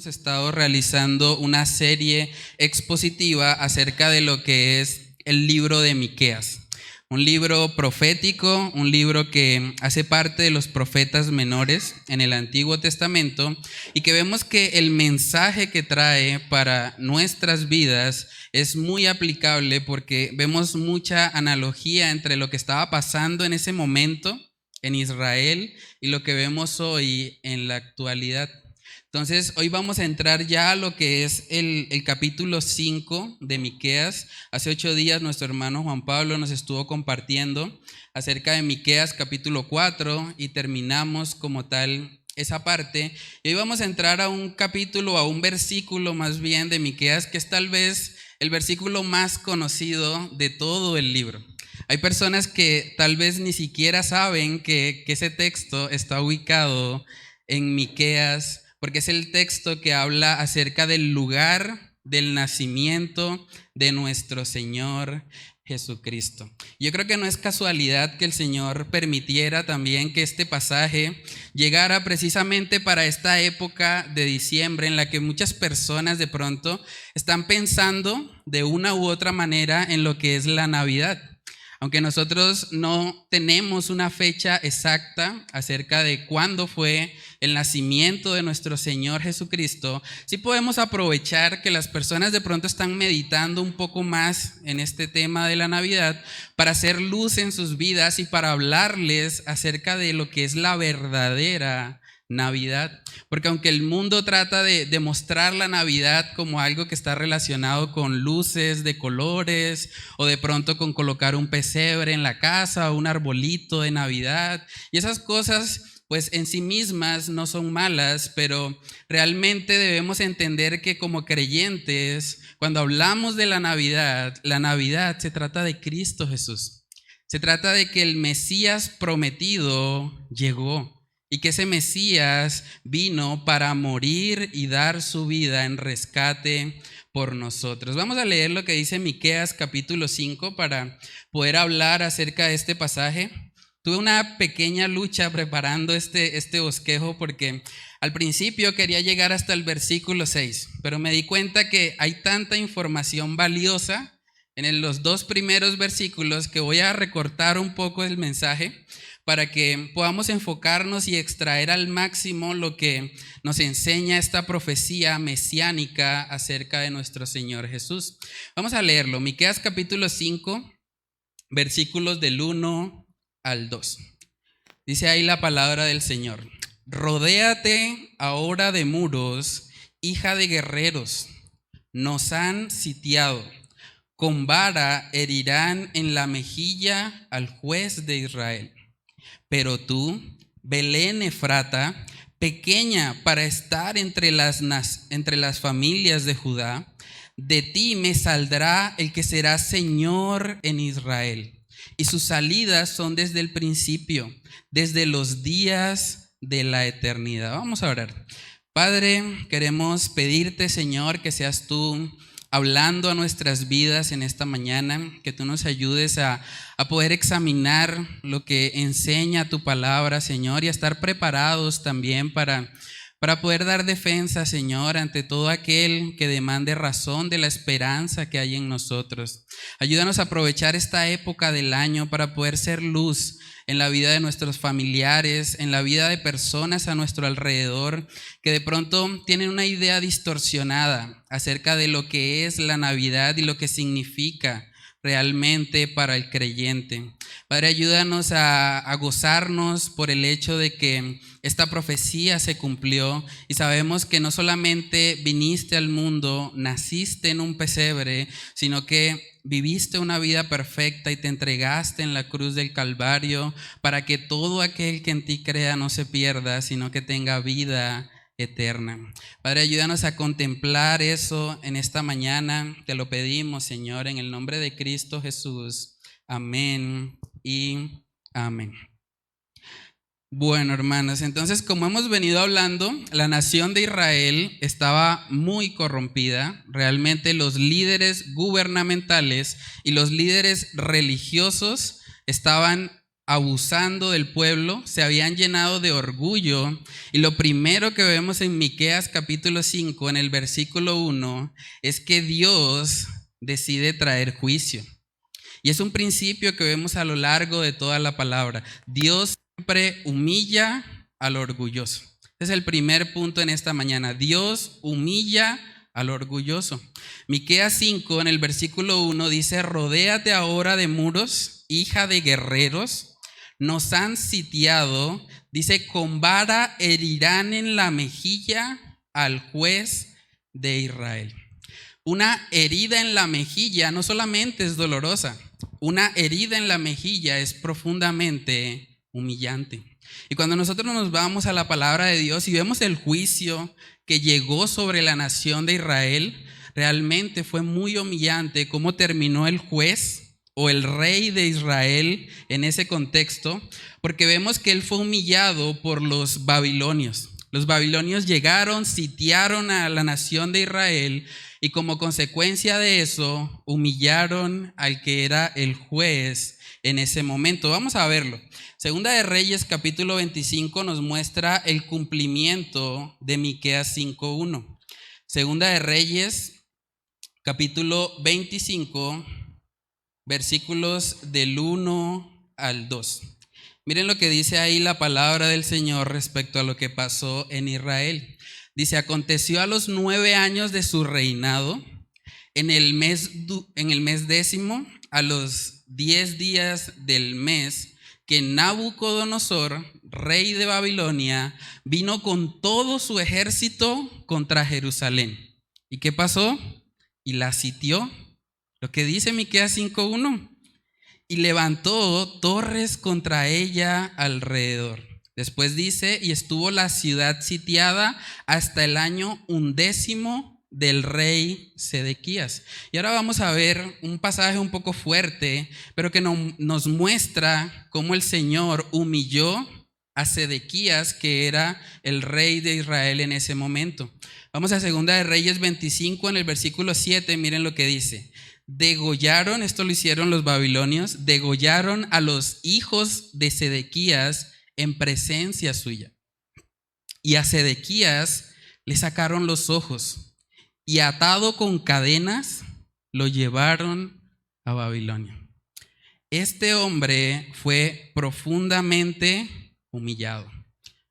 hemos estado realizando una serie expositiva acerca de lo que es el libro de Miqueas. Un libro profético, un libro que hace parte de los profetas menores en el Antiguo Testamento y que vemos que el mensaje que trae para nuestras vidas es muy aplicable porque vemos mucha analogía entre lo que estaba pasando en ese momento en Israel y lo que vemos hoy en la actualidad. Entonces, hoy vamos a entrar ya a lo que es el capítulo 5 de Miqueas. Hace 8 días nuestro hermano Juan Pablo nos estuvo compartiendo acerca de Miqueas capítulo 4 y terminamos como tal esa parte. Y hoy vamos a entrar a un capítulo, a un versículo más bien de Miqueas, que es tal vez el versículo más conocido de todo el libro. Hay personas que tal vez ni siquiera saben que ese texto está ubicado en Miqueas, porque es el texto que habla acerca del lugar del nacimiento de nuestro Señor Jesucristo. Yo creo que no es casualidad que el Señor permitiera también que este pasaje llegara precisamente para esta época de diciembre en la que muchas personas de pronto están pensando de una u otra manera en lo que es la Navidad. Aunque nosotros no tenemos una fecha exacta acerca de cuándo fue el nacimiento de nuestro Señor Jesucristo, sí podemos aprovechar que las personas de pronto están meditando un poco más en este tema de la Navidad para hacer luz en sus vidas y para hablarles acerca de lo que es la verdadera Navidad. Porque aunque el mundo trata de mostrar la Navidad como algo que está relacionado con luces de colores o de pronto con colocar un pesebre en la casa o un arbolito de Navidad, y esas cosas pues en sí mismas no son malas, pero realmente debemos entender que como creyentes, cuando hablamos de la Navidad se trata de Cristo Jesús. Se trata de que el Mesías prometido llegó. Y que ese Mesías vino para morir y dar su vida en rescate por nosotros. Vamos a leer lo que dice Miqueas capítulo 5 para poder hablar acerca de este pasaje. Tuve una pequeña lucha preparando este bosquejo porque al principio quería llegar hasta el versículo 6, pero me di cuenta que hay tanta información valiosa en los 2 primeros versículos que voy a recortar un poco el mensaje para que podamos enfocarnos y extraer al máximo lo que nos enseña esta profecía mesiánica acerca de nuestro Señor Jesús. Vamos a leerlo, Miqueas capítulo 5, versículos del 1 al 2. Dice ahí la palabra del Señor: Rodéate ahora de muros, hija de guerreros, nos han sitiado. Con vara herirán en la mejilla al juez de Israel. Pero tú, Belén Efrata, pequeña para estar entre las familias de Judá, de ti me saldrá el que será Señor en Israel. Y sus salidas son desde el principio, desde los días de la eternidad. Vamos a orar. Padre, queremos pedirte, Señor, que seas tú hablando a nuestras vidas en esta mañana, que tú nos ayudes a poder examinar lo que enseña tu palabra, Señor, y a estar preparados también para poder dar defensa, Señor, ante todo aquel que demande razón de la esperanza que hay en nosotros. Ayúdanos a aprovechar esta época del año para poder ser luz en la vida de nuestros familiares, en la vida de personas a nuestro alrededor que de pronto tienen una idea distorsionada acerca de lo que es la Navidad y lo que significa realmente para el creyente. Padre, ayúdanos a gozarnos por el hecho de que esta profecía se cumplió y sabemos que no solamente viniste al mundo, naciste en un pesebre, sino que viviste una vida perfecta y te entregaste en la cruz del Calvario para que todo aquel que en ti crea no se pierda, sino que tenga vida eterna. Padre, ayúdanos a contemplar eso en esta mañana. Te lo pedimos, Señor, en el nombre de Cristo Jesús. Amén y amén. Bueno, hermanos, entonces como hemos venido hablando, la nación de Israel estaba muy corrompida. Realmente los líderes gubernamentales y los líderes religiosos estaban abusando del pueblo, se habían llenado de orgullo. Y lo primero que vemos en Miqueas capítulo 5, en el versículo 1, es que Dios decide traer juicio. Y es un principio que vemos a lo largo de toda la palabra. Dios siempre humilla al orgulloso. Este es el primer punto en esta mañana. Dios humilla al orgulloso. Miqueas 5, en el versículo 1, dice: rodéate ahora de muros, hija de guerreros. Nos han sitiado, dice, con vara herirán en la mejilla al juez de Israel. Una herida en la mejilla no solamente es dolorosa, una herida en la mejilla es profundamente humillante. Y cuando nosotros nos vamos a la palabra de Dios y vemos el juicio que llegó sobre la nación de Israel, realmente fue muy humillante cómo terminó el juez o el rey de Israel en ese contexto, porque vemos que él fue humillado por los babilonios. Los babilonios llegaron, sitiaron a la nación de Israel y como consecuencia de eso humillaron al que era el juez en ese momento. Vamos a verlo. Segunda de Reyes capítulo 25 nos muestra el cumplimiento de Miqueas 5:1. Segunda de Reyes capítulo 25, versículos del 1 al 2. Miren lo que dice ahí la palabra del Señor respecto a lo que pasó en Israel. Dice: aconteció a los 9 años de su reinado, en el mes 10º, a los 10 días del mes, que Nabucodonosor, rey de Babilonia, vino con todo su ejército contra Jerusalén. ¿Y qué pasó? Y la sitió. Lo que dice Miqueas 5:1. Y levantó torres contra ella alrededor. Después dice: y estuvo la ciudad sitiada hasta el año 11 del rey Sedequías. Y ahora vamos a ver un pasaje un poco fuerte, pero que nos muestra cómo el Señor humilló a Sedequías, que era el rey de Israel en ese momento. Vamos a Segunda de Reyes 25, en el versículo 7, miren lo que dice. Degollaron, esto lo hicieron los babilonios, degollaron a los hijos de Sedequías en presencia suya. Y a Sedequías le sacaron los ojos y atado con cadenas lo llevaron a Babilonia. Este hombre fue profundamente humillado.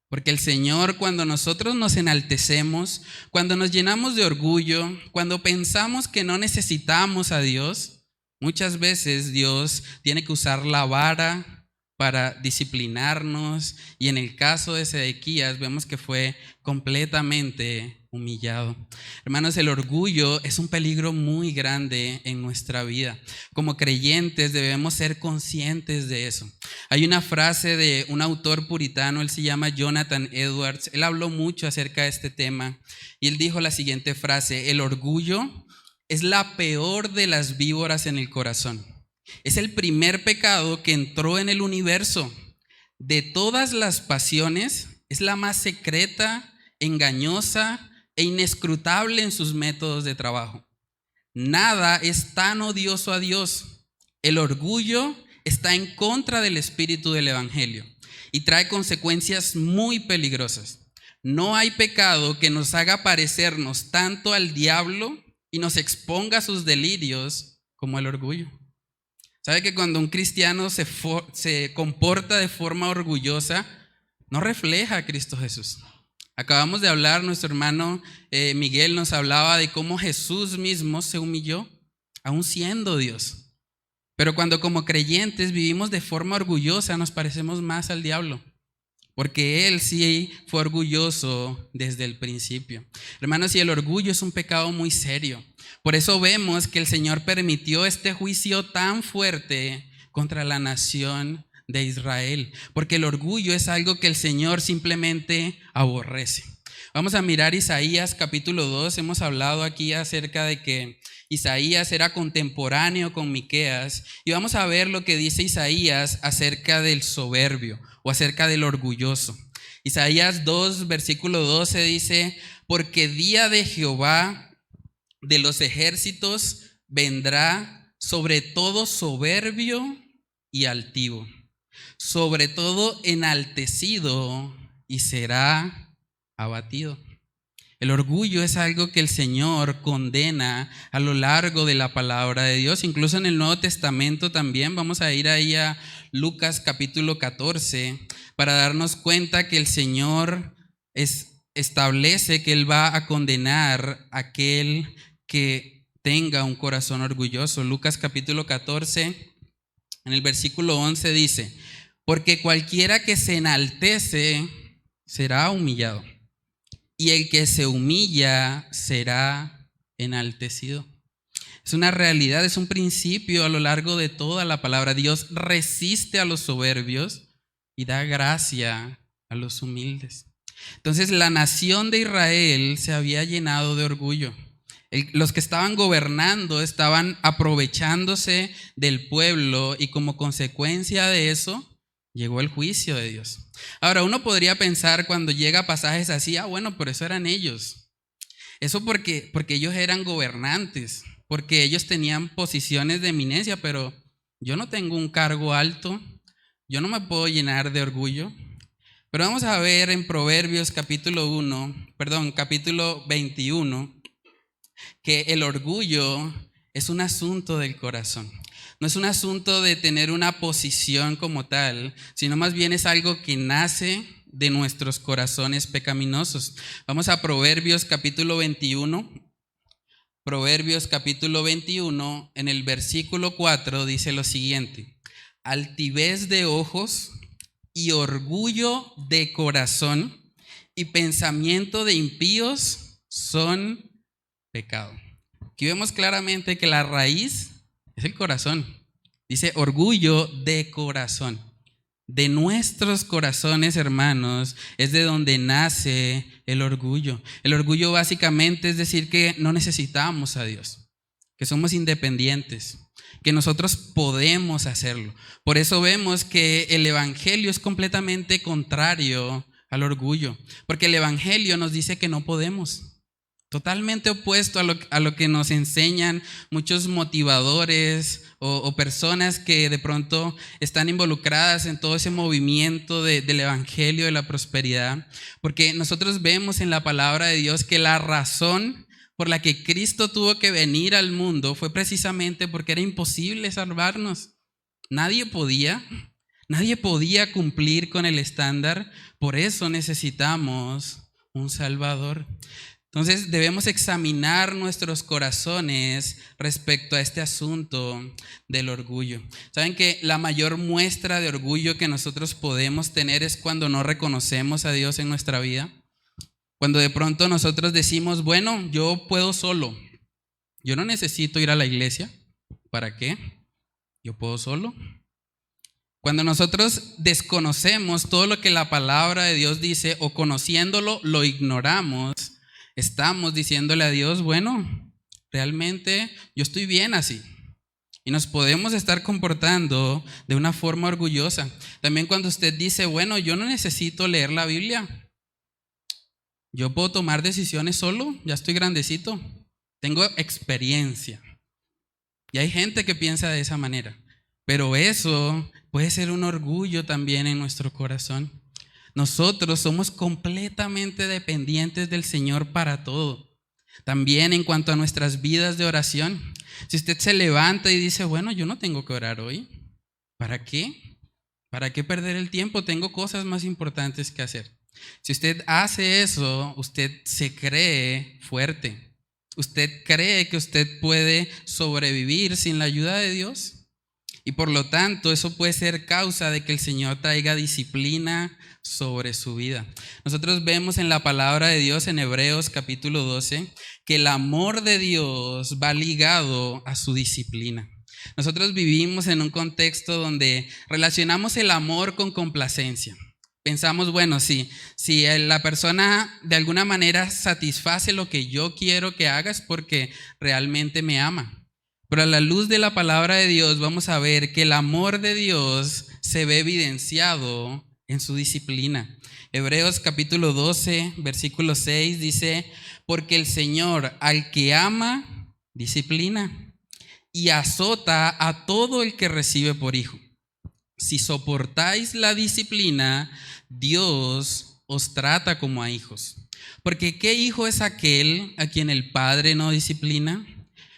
Porque el Señor, cuando nosotros nos enaltecemos, cuando nos llenamos de orgullo, cuando pensamos que no necesitamos a Dios, muchas veces Dios tiene que usar la vara para disciplinarnos, y en el caso de Sedequías vemos que fue completamente humillado. Hermanos, el orgullo es un peligro muy grande en nuestra vida. Como creyentes debemos ser conscientes de eso. Hay una frase de un autor puritano, él se llama Jonathan Edwards. Él habló mucho acerca de este tema y él dijo la siguiente frase: el orgullo es la peor de las víboras en el corazón. Es el primer pecado que entró en el universo. De todas las pasiones, es la más secreta, engañosa e inescrutable en sus métodos de trabajo. Nada es tan odioso a Dios. El orgullo está en contra del espíritu del evangelio y trae consecuencias muy peligrosas. No hay pecado que nos haga parecernos tanto al diablo y nos exponga a sus delirios como el orgullo. ¿Sabe que cuando un cristiano se comporta de forma orgullosa, no refleja a Cristo Jesús? Acabamos de hablar, nuestro hermano Miguel nos hablaba de cómo Jesús mismo se humilló, aún siendo Dios. Pero cuando como creyentes vivimos de forma orgullosa, nos parecemos más al diablo, porque Él sí fue orgulloso desde el principio. Hermanos, y el orgullo es un pecado muy serio. Por eso vemos que el Señor permitió este juicio tan fuerte contra la nación de Israel, porque el orgullo es algo que el Señor simplemente aborrece. Vamos a mirar Isaías capítulo 2. Hemos hablado aquí acerca de que Isaías era contemporáneo con Miqueas, y vamos a ver lo que dice Isaías acerca del soberbio o acerca del orgulloso. Isaías 2, versículo 12 dice: porque día de Jehová de los ejércitos vendrá sobre todo soberbio y altivo, sobre todo enaltecido y será abatido. El orgullo es algo que el Señor condena a lo largo de la palabra de Dios. Incluso en el Nuevo Testamento también. Vamos a ir ahí a Lucas capítulo 14 para darnos cuenta que el Señor establece que Él va a condenar a aquel que tenga un corazón orgulloso. Lucas capítulo 14, en el versículo 11 dice: porque cualquiera que se enaltece será humillado, y el que se humilla será enaltecido. Es una realidad, es un principio a lo largo de toda la palabra. Dios resiste a los soberbios y da gracia a los humildes. Entonces la nación de Israel se había llenado de orgullo. Los que estaban gobernando estaban aprovechándose del pueblo y como consecuencia de eso llegó el juicio de Dios. Ahora, uno podría pensar cuando llega pasajes así, bueno, pero eso eran ellos. Eso porque ellos eran gobernantes, porque ellos tenían posiciones de eminencia, pero yo no tengo un cargo alto, yo no me puedo llenar de orgullo. Pero vamos a ver en Proverbios capítulo 21, que el orgullo es un asunto del corazón. No es un asunto de tener una posición como tal, sino más bien es algo que nace de nuestros corazones pecaminosos. Vamos a Proverbios capítulo 21. Proverbios capítulo 21, en el versículo 4 dice lo siguiente: altivez de ojos y orgullo de corazón y pensamiento de impíos son pecado. Aquí vemos claramente que la raíz es el corazón. Dice orgullo de corazón. De nuestros corazones, hermanos, es de donde nace el orgullo. El orgullo básicamente es decir que no necesitamos a Dios, que somos independientes, que nosotros podemos hacerlo. Por eso vemos que el evangelio es completamente contrario al orgullo, porque el evangelio nos dice que no podemos. Totalmente opuesto a lo que nos enseñan muchos motivadores o personas que de pronto están involucradas en todo ese movimiento del evangelio de la prosperidad. Porque nosotros vemos en la palabra de Dios que la razón por la que Cristo tuvo que venir al mundo fue precisamente porque era imposible salvarnos. Nadie podía cumplir con el estándar, por eso necesitamos un Salvador. Entonces debemos examinar nuestros corazones respecto a este asunto del orgullo. ¿Saben que la mayor muestra de orgullo que nosotros podemos tener es cuando no reconocemos a Dios en nuestra vida? Cuando de pronto nosotros decimos, bueno, yo puedo solo, yo no necesito ir a la iglesia, ¿para qué? Yo puedo solo. Cuando nosotros desconocemos todo lo que la palabra de Dios dice o conociéndolo lo ignoramos, estamos diciéndole a Dios, bueno, realmente yo estoy bien así. Y nos podemos estar comportando de una forma orgullosa. También cuando usted dice, bueno, yo no necesito leer la Biblia. Yo puedo tomar decisiones solo, ya estoy grandecito. Tengo experiencia. Y hay gente que piensa de esa manera. Pero eso puede ser un orgullo también en nuestro corazón. Nosotros somos completamente dependientes del Señor para todo. También en cuanto a nuestras vidas de oración. Si usted se levanta y dice, bueno, yo no tengo que orar hoy. ¿Para qué? ¿Para qué perder el tiempo? Tengo cosas más importantes que hacer. Si usted hace eso, usted se cree fuerte. ¿Usted cree que usted puede sobrevivir sin la ayuda de Dios? Y por lo tanto, eso puede ser causa de que el Señor traiga disciplina sobre su vida. Nosotros vemos en la palabra de Dios en Hebreos capítulo 12 que el amor de Dios va ligado a su disciplina. Nosotros vivimos en un contexto donde relacionamos el amor con complacencia. Pensamos, bueno, si la persona de alguna manera satisface lo que yo quiero que haga es porque realmente me ama. Pero a la luz de la palabra de Dios vamos a ver que el amor de Dios se ve evidenciado en su disciplina. Hebreos capítulo 12, versículo 6 dice, porque el Señor al que ama, disciplina y azota a todo el que recibe por hijo. si soportáis la disciplina, Dios os trata como a hijos. Porque ¿qué hijo es aquel a quien el Padre no disciplina?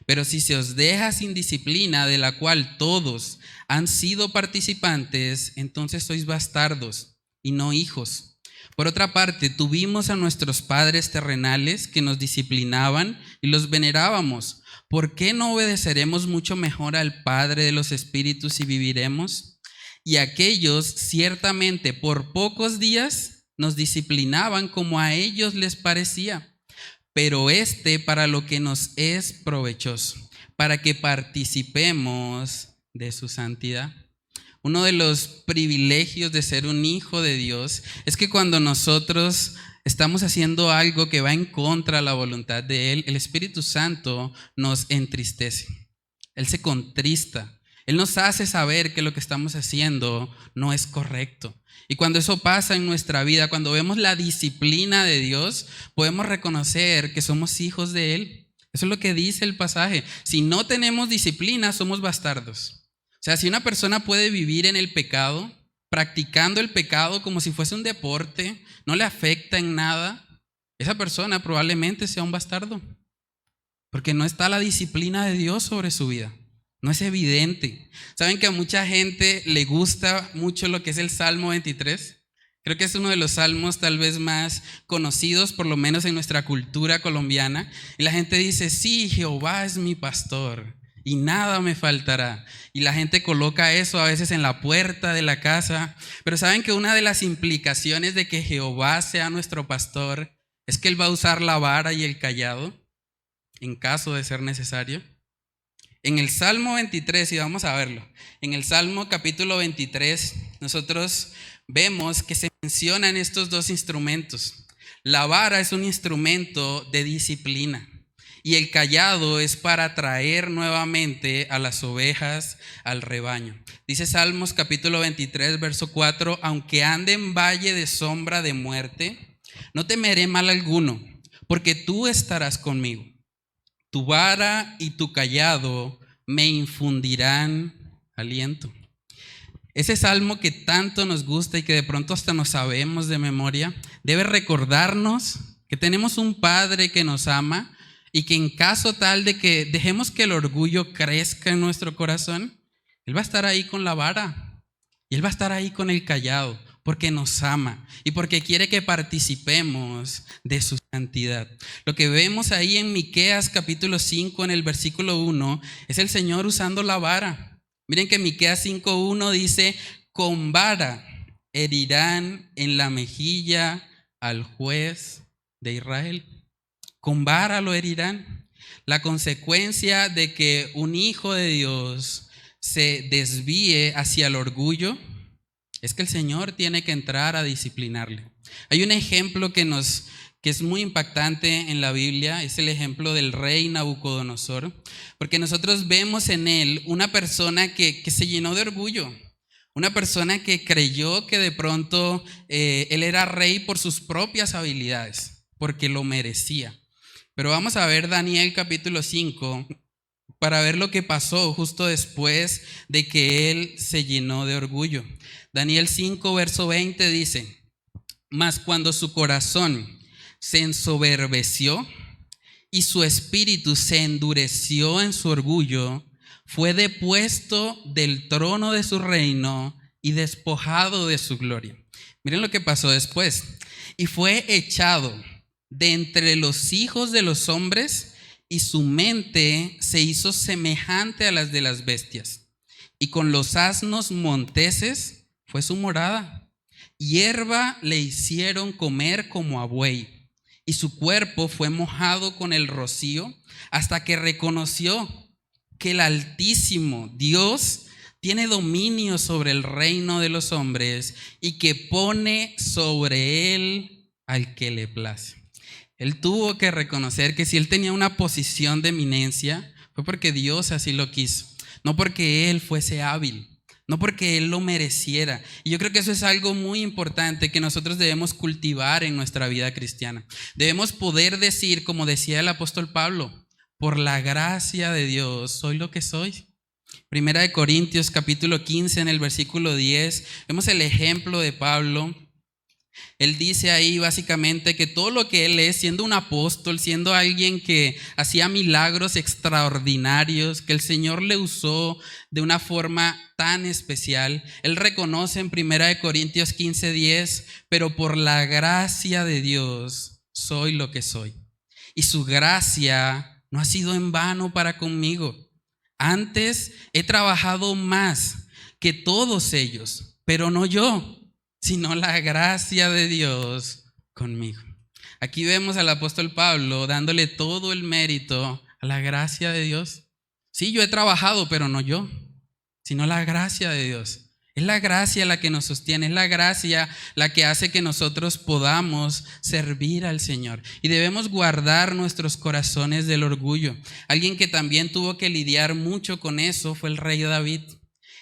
Pero si se os deja sin disciplina, de la cual todos han sido participantes, entonces sois bastardos y no hijos. Por otra parte, tuvimos a nuestros padres terrenales que nos disciplinaban y los venerábamos. ¿Por qué no obedeceremos mucho mejor al Padre de los Espíritus y viviremos? Y aquellos ciertamente por pocos días nos disciplinaban como a ellos les parecía, pero para lo que nos es provechoso, para que participemos de su santidad. Uno de los privilegios de ser un hijo de Dios es que cuando nosotros estamos haciendo algo que va en contra de la voluntad de Él, el Espíritu Santo nos entristece. Él se contrista. Él nos hace saber que lo que estamos haciendo no es correcto. Y cuando eso pasa en nuestra vida, cuando vemos la disciplina de Dios, podemos reconocer que somos hijos de Él. Eso es lo que dice el pasaje. Si no tenemos disciplina, somos bastardos. O sea, si una persona puede vivir en el pecado, practicando el pecado como si fuese un deporte, no le afecta en nada, esa persona probablemente sea un bastardo. Porque no está la disciplina de Dios sobre su vida. No es evidente. ¿Saben que a mucha gente le gusta mucho lo que es el Salmo 23? Creo que es uno de los salmos tal vez más conocidos, por lo menos en nuestra cultura colombiana. Y la gente dice, sí, Jehová es mi pastor y nada me faltará. Y la gente coloca eso a veces en la puerta de la casa. Pero ¿saben que una de las implicaciones de que Jehová sea nuestro pastor es que Él va a usar la vara y el cayado en caso de ser necesario? En el Salmo 23, y vamos a verlo, en el Salmo capítulo 23, nosotros vemos que se mencionan estos dos instrumentos. La vara es un instrumento de disciplina y el cayado es para traer nuevamente a las ovejas al rebaño. Dice Salmos capítulo 23, verso 4, aunque ande en valle de sombra de muerte, no temeré mal alguno, porque tú estarás conmigo. Tu vara y tu cayado me infundirán aliento. Ese salmo que tanto nos gusta y que de pronto hasta nos sabemos de memoria, debe recordarnos que tenemos un Padre que nos ama y que en caso tal de que dejemos que el orgullo crezca en nuestro corazón, Él va a estar ahí con la vara y Él va a estar ahí con el cayado, porque nos ama y porque quiere que participemos de su santidad. Lo que vemos ahí en Miqueas capítulo 5 en el versículo 1 es el Señor usando la vara. Miren que Miqueas 5:1 dice, con vara herirán en la mejilla al juez de Israel. Con vara lo herirán. La consecuencia de que un hijo de Dios se desvíe hacia el orgullo es que el Señor tiene que entrar a disciplinarle. Hay un ejemplo que es muy impactante en la Biblia, es el ejemplo del rey Nabucodonosor, porque nosotros vemos en él una persona que se llenó de orgullo, una persona que creyó que de pronto él era rey por sus propias habilidades, porque lo merecía. Pero vamos a ver Daniel capítulo 5 para ver lo que pasó justo después de que él se llenó de orgullo. Daniel 5, verso 20 dice, mas cuando su corazón se ensoberbeció y su espíritu se endureció en su orgullo, fue depuesto del trono de su reino y despojado de su gloria. Miren lo que pasó después. Y fue echado de entre los hijos de los hombres y su mente se hizo semejante a las de las bestias. Y con los asnos monteses fue su morada. Hierba le hicieron comer como a buey, y su cuerpo fue mojado con el rocío, hasta que reconoció que el Altísimo Dios tiene dominio sobre el reino de los hombres y que pone sobre él al que le place. Él tuvo que reconocer que si él tenía una posición de eminencia, fue porque Dios así lo quiso, no porque él fuese hábil. No porque él lo mereciera. Y yo creo que eso es algo muy importante que nosotros debemos cultivar en nuestra vida cristiana. Debemos poder decir, como decía el apóstol Pablo, por la gracia de Dios soy lo que soy. Primera de Corintios capítulo 15 en el versículo 10, vemos el ejemplo de Pablo. Él dice ahí básicamente que todo lo que él es, siendo un apóstol, siendo alguien que hacía milagros extraordinarios, que el Señor le usó de una forma tan especial, él reconoce en 1 Corintios 15:10, pero por la gracia de Dios soy lo que soy. Y su gracia no ha sido en vano para conmigo. Antes he trabajado más que todos ellos, pero no yo, sino la gracia de Dios conmigo. Aquí vemos al apóstol Pablo dándole todo el mérito a la gracia de Dios. Sí, yo he trabajado, pero no yo, sino la gracia de Dios. Es la gracia la que nos sostiene, es la gracia la que hace que nosotros podamos servir al Señor. Y debemos guardar nuestros corazones del orgullo. Alguien que también tuvo que lidiar mucho con eso fue el rey David.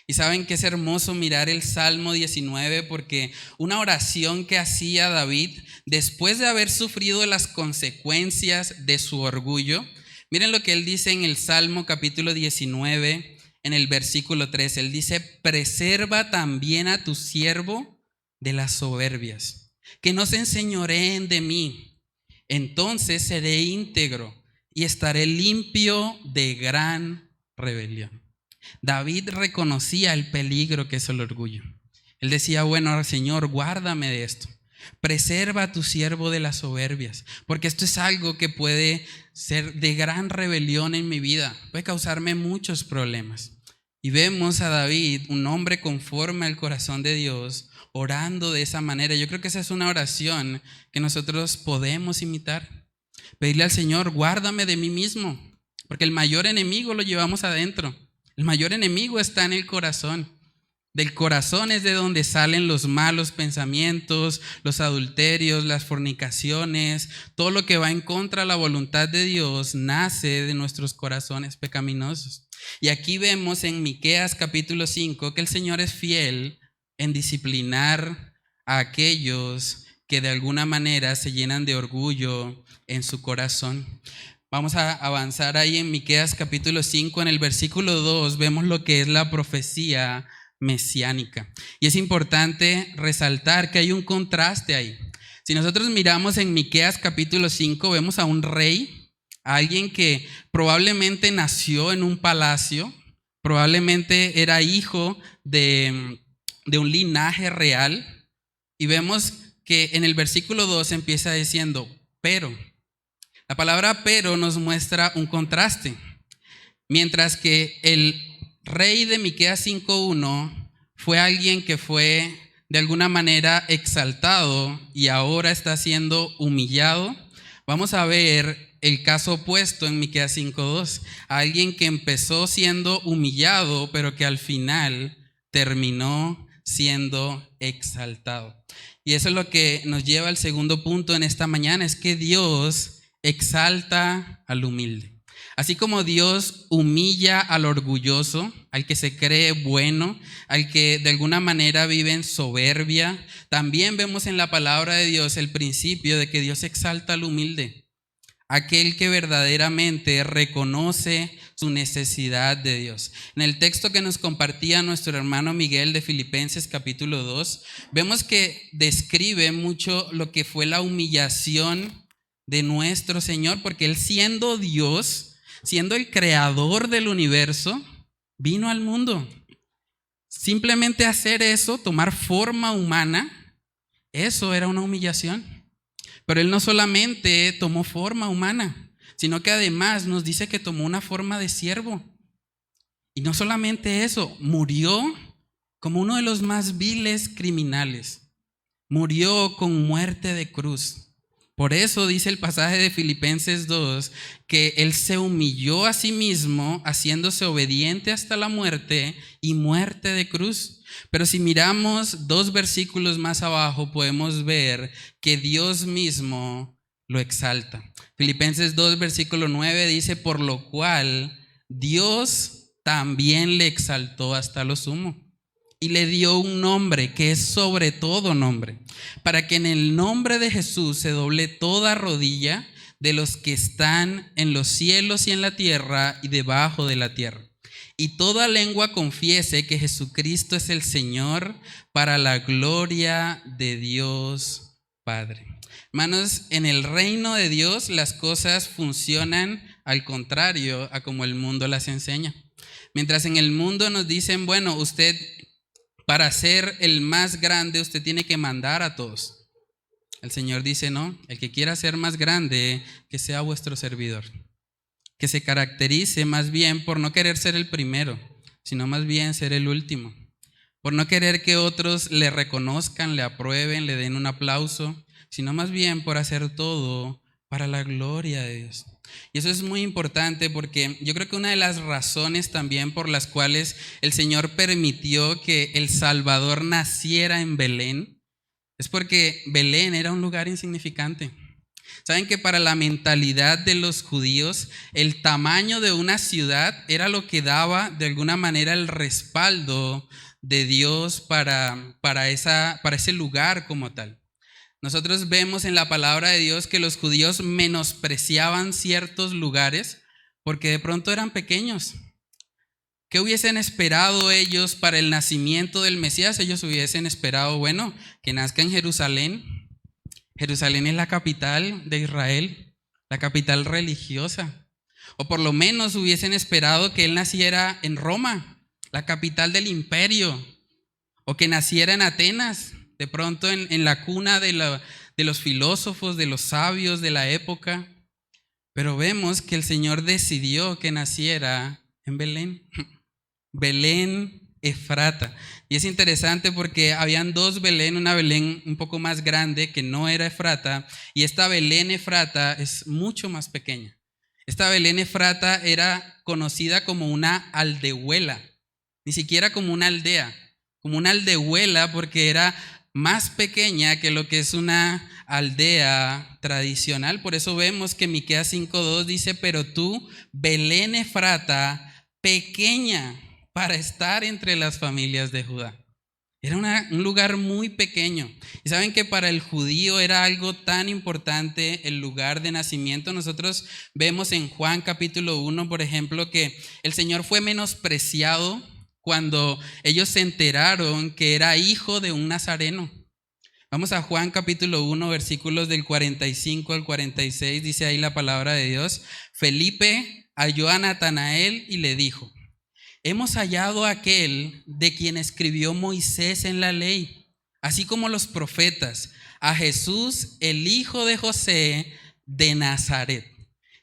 Y saben que es hermoso mirar el Salmo 19 porque una oración que hacía David después de haber sufrido las consecuencias de su orgullo. Miren lo que él dice en el Salmo capítulo 19, en el versículo 3. Él dice: preserva también a tu siervo de las soberbias, que no se enseñoreen de mí. Entonces seré íntegro y estaré limpio de gran rebelión. David reconocía el peligro que es el orgullo. Él decía: bueno, Señor, guárdame de esto. Preserva a tu siervo de las soberbias, porque esto es algo que puede ser de gran rebelión en mi vida, puede causarme muchos problemas. Y vemos a David, un hombre conforme al corazón de Dios, orando de esa manera. Yo creo que esa es una oración que nosotros podemos imitar. Pedirle al Señor: guárdame de mí mismo, porque el mayor enemigo lo llevamos adentro. El mayor enemigo está en el corazón. Del corazón es de donde salen los malos pensamientos, los adulterios, las fornicaciones. Todo lo que va en contra de la voluntad de Dios nace de nuestros corazones pecaminosos. Y aquí vemos en Miqueas capítulo 5 que el Señor es fiel en disciplinar a aquellos que de alguna manera se llenan de orgullo en su corazón. Vamos a avanzar ahí en Miqueas capítulo 5, en el versículo 2, vemos lo que es la profecía mesiánica. Y es importante resaltar que hay un contraste ahí. Si nosotros miramos en Miqueas capítulo 5, vemos a un rey, a alguien que probablemente nació en un palacio, probablemente era hijo de un linaje real. Y vemos que en el versículo 2 empieza diciendo: pero. La palabra pero nos muestra un contraste. Mientras que el rey de Miqueas 5:1 fue alguien que fue de alguna manera exaltado y ahora está siendo humillado, vamos a ver el caso opuesto en Miqueas 5:2. Alguien que empezó siendo humillado, pero que al final terminó siendo exaltado. Y eso es lo que nos lleva al segundo punto en esta mañana, es que Dios exalta al humilde. Así como Dios humilla al orgulloso, al que se cree bueno, al que de alguna manera vive en soberbia, también vemos en la palabra de Dios el principio de que Dios exalta al humilde, aquel que verdaderamente reconoce su necesidad de Dios. En el texto que nos compartía nuestro hermano Miguel de Filipenses capítulo 2, vemos que describe mucho lo que fue la humillación de nuestro Señor, porque Él, siendo Dios, siendo el creador del universo, vino al mundo. Simplemente hacer eso, tomar forma humana, eso era una humillación. Pero Él no solamente tomó forma humana, sino que además nos dice que tomó una forma de siervo. Y no solamente eso, murió como uno de los más viles criminales. Murió con muerte de cruz. Por eso dice el pasaje de Filipenses 2 que Él se humilló a sí mismo, haciéndose obediente hasta la muerte y muerte de cruz. Pero si miramos 2 versículos más abajo, podemos ver que Dios mismo lo exalta. Filipenses 2, versículo 9 dice: por lo cual Dios también le exaltó hasta lo sumo y le dio un nombre que es sobre todo nombre, para que en el nombre de Jesús se doble toda rodilla de los que están en los cielos y en la tierra y debajo de la tierra, y toda lengua confiese que Jesucristo es el Señor, para la gloria de Dios Padre. Hermanos, en el reino de Dios las cosas funcionan al contrario a como el mundo las enseña. Mientras en el mundo nos dicen, bueno, usted para ser el más grande usted tiene que mandar a todos. El Señor dice, no, el que quiera ser más grande, que sea vuestro servidor. Que se caracterice más bien por no querer ser el primero, sino más bien ser el último. Por no querer que otros le reconozcan, le aprueben, le den un aplauso, sino más bien por hacer todo para la gloria de Dios. Y eso es muy importante porque yo creo que una de las razones también por las cuales el Señor permitió que el Salvador naciera en Belén es porque Belén era un lugar insignificante. Saben que para la mentalidad de los judíos, el tamaño de una ciudad era lo que daba de alguna manera el respaldo de Dios para ese lugar como tal. Nosotros vemos en la palabra de Dios que los judíos menospreciaban ciertos lugares porque de pronto eran pequeños. ¿Qué hubiesen esperado ellos para el nacimiento del Mesías? Ellos hubiesen esperado, bueno, que nazca en Jerusalén. Jerusalén es la capital de Israel, la capital religiosa. O por lo menos hubiesen esperado que él naciera en Roma, la capital del imperio. O que naciera en Atenas, de pronto en la cuna de los filósofos, de los sabios de la época. Pero vemos que el Señor decidió que naciera en Belén. Belén Efrata. Y es interesante porque habían dos Belén, una Belén un poco más grande que no era Efrata, y esta Belén Efrata es mucho más pequeña. Esta Belén Efrata era conocida como una aldehuela, ni siquiera como una aldea, como una aldehuela porque era más pequeña que lo que es una aldea tradicional. Por eso vemos que Miqueas 5:2 dice, pero tú, Belén Efrata, pequeña para estar entre las familias de Judá. Era un lugar muy pequeño. Y saben que para el judío era algo tan importante el lugar de nacimiento. Nosotros vemos en Juan capítulo 1, por ejemplo, que el Señor fue menospreciado cuando ellos se enteraron que era hijo de un nazareno. Vamos a Juan capítulo 1, versículos del 45 al 46, dice ahí la palabra de Dios. Felipe halló a Natanael y le dijo, hemos hallado a aquel de quien escribió Moisés en la ley, así como los profetas, a Jesús, el hijo de José de Nazaret.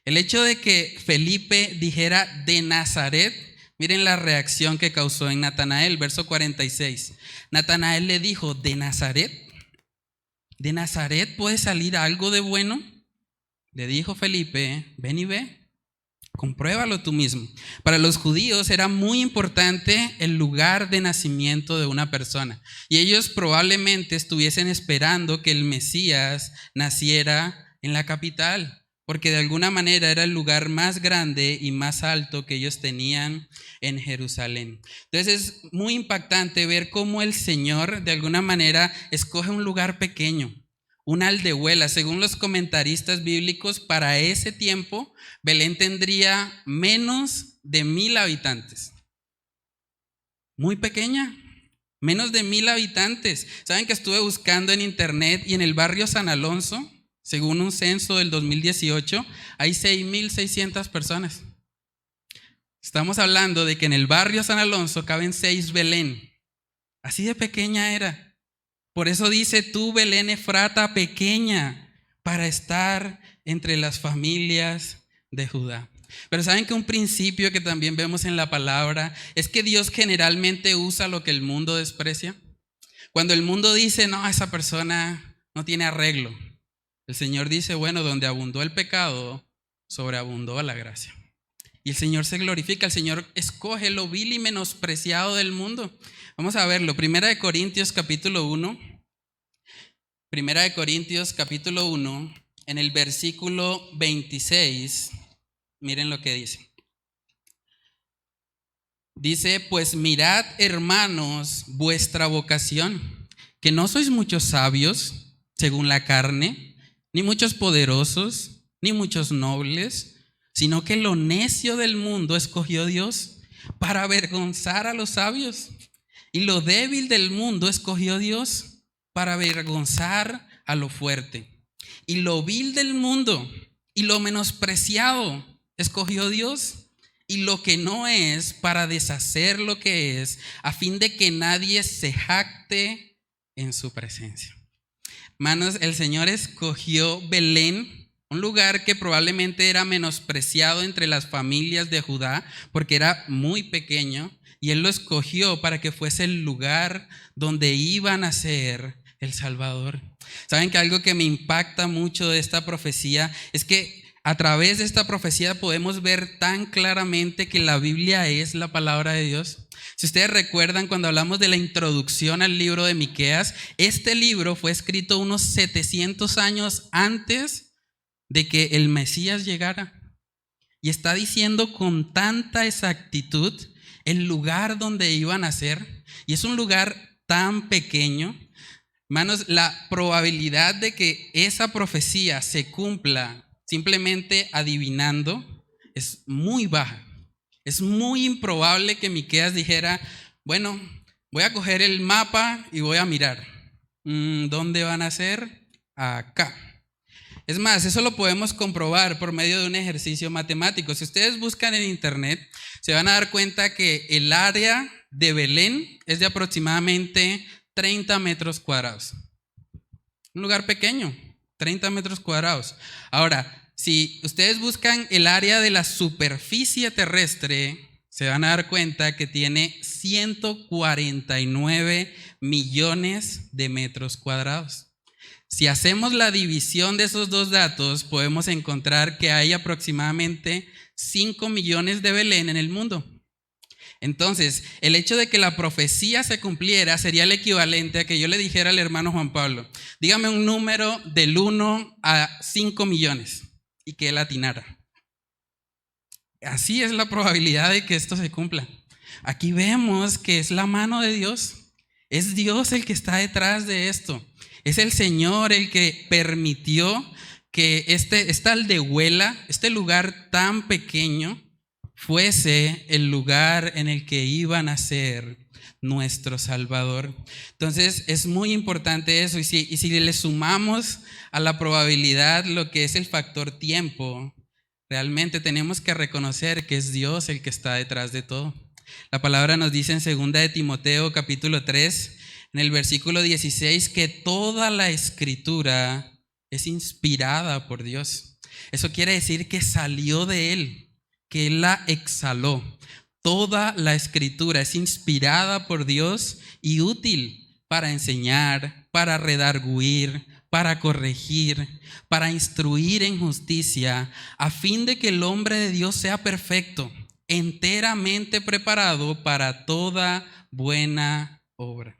El hecho de que Felipe dijera de Nazaret, miren la reacción que causó en Natanael, verso 46. Natanael le dijo, ¿de Nazaret? ¿De Nazaret puede salir algo de bueno? Le dijo Felipe, ven y ve, compruébalo tú mismo. Para los judíos era muy importante el lugar de nacimiento de una persona. Y ellos probablemente estuviesen esperando que el Mesías naciera en la capital, porque de alguna manera era el lugar más grande y más alto que ellos tenían en Jerusalén. Entonces es muy impactante ver cómo el Señor de alguna manera escoge un lugar pequeño, una aldehuela. Según los comentaristas bíblicos, para ese tiempo Belén tendría menos de 1,000 habitantes. Muy pequeña, menos de 1,000 habitantes. Saben que estuve buscando en internet y en el barrio San Alonso, según un censo del 2018, hay 6,600 personas. Estamos hablando de que en el barrio San Alonso caben 6 Belén. Así de pequeña era. Por eso dice tú, Belén Efrata, pequeña, para estar entre las familias de Judá. Pero saben que un principio que también vemos en la palabra es que Dios generalmente usa lo que el mundo desprecia. Cuando el mundo dice, no, esa persona no tiene arreglo, el Señor dice, bueno, donde abundó el pecado, sobreabundó la gracia. Y el Señor se glorifica, el Señor escoge lo vil y menospreciado del mundo. Vamos a verlo, 1 Corintios capítulo 1. 1 Corintios capítulo 1, en el versículo 26, miren lo que dice. Dice, pues mirad, hermanos, vuestra vocación, que no sois muchos sabios según la carne, ni muchos poderosos, ni muchos nobles, sino que lo necio del mundo escogió Dios para avergonzar a los sabios. Y lo débil del mundo escogió Dios para avergonzar a lo fuerte. Y lo vil del mundo y lo menospreciado escogió Dios, y lo que no es para deshacer lo que es, a fin de que nadie se jacte en su presencia. Hermanos, el Señor escogió Belén, un lugar que probablemente era menospreciado entre las familias de Judá porque era muy pequeño, y Él lo escogió para que fuese el lugar donde iba a nacer el Salvador. Saben que algo que me impacta mucho de esta profecía es que a través de esta profecía podemos ver tan claramente que la Biblia es la palabra de Dios. Si ustedes recuerdan, cuando hablamos de la introducción al libro de Miqueas, este libro fue escrito unos 700 años antes de que el Mesías llegara. Y está diciendo con tanta exactitud el lugar donde iba a nacer. Y es un lugar tan pequeño. Hermanos, la probabilidad de que esa profecía se cumpla simplemente adivinando es muy baja. Es muy improbable que Miqueas dijera, bueno, voy a coger el mapa y voy a mirar. ¿Dónde van a ser? Acá. Es más, eso lo podemos comprobar por medio de un ejercicio matemático. Si ustedes buscan en internet, se van a dar cuenta que el área de Belén es de aproximadamente 30 metros cuadrados. Un lugar pequeño, 30 metros cuadrados. Ahora, si ustedes buscan el área de la superficie terrestre, se van a dar cuenta que tiene 149 millones de metros cuadrados. Si hacemos la división de esos dos datos, podemos encontrar que hay aproximadamente 5 millones de Belén en el mundo. Entonces, el hecho de que la profecía se cumpliera sería el equivalente a que yo le dijera al hermano Juan Pablo, dígame un número del 1 a 5 millones, y que él atinara. Así es la probabilidad de que esto se cumpla. Aquí vemos que es la mano de Dios. Es Dios el que está detrás de esto. Es el Señor el que permitió que esta aldehuela, este lugar tan pequeño, fuese el lugar en el que iba a nacer nuestro Salvador. Entonces es muy importante eso, y si le sumamos a la probabilidad lo que es el factor tiempo, realmente tenemos que reconocer que es Dios el que está detrás de todo. La palabra nos dice en 2 de Timoteo capítulo 3, en el versículo 16, que toda la escritura es inspirada por Dios. Eso quiere decir que salió de Él, que Él la exhaló. Toda la escritura es inspirada por Dios y útil para enseñar, para redarguir, para corregir, para instruir en justicia, a fin de que el hombre de Dios sea perfecto, enteramente preparado para toda buena obra.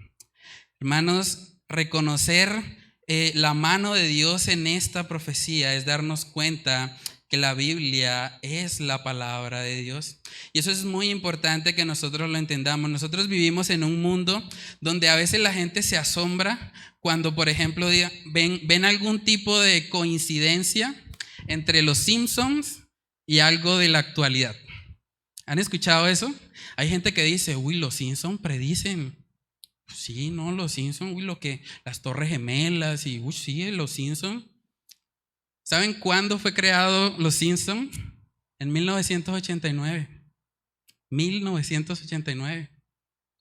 Hermanos, reconocer la mano de Dios en esta profecía es darnos cuenta que la Biblia es la palabra de Dios. Y eso es muy importante que nosotros lo entendamos. Nosotros vivimos en un mundo donde a veces la gente se asombra cuando, por ejemplo, ven algún tipo de coincidencia entre los Simpsons y algo de la actualidad. ¿Han escuchado eso? Hay gente que dice, uy, los Simpsons predicen. Sí, no, los Simpsons, uy, las Torres Gemelas y, uy, sí, los Simpsons. ¿Saben cuándo fue creado Los Simpsons? En 1989. 1989.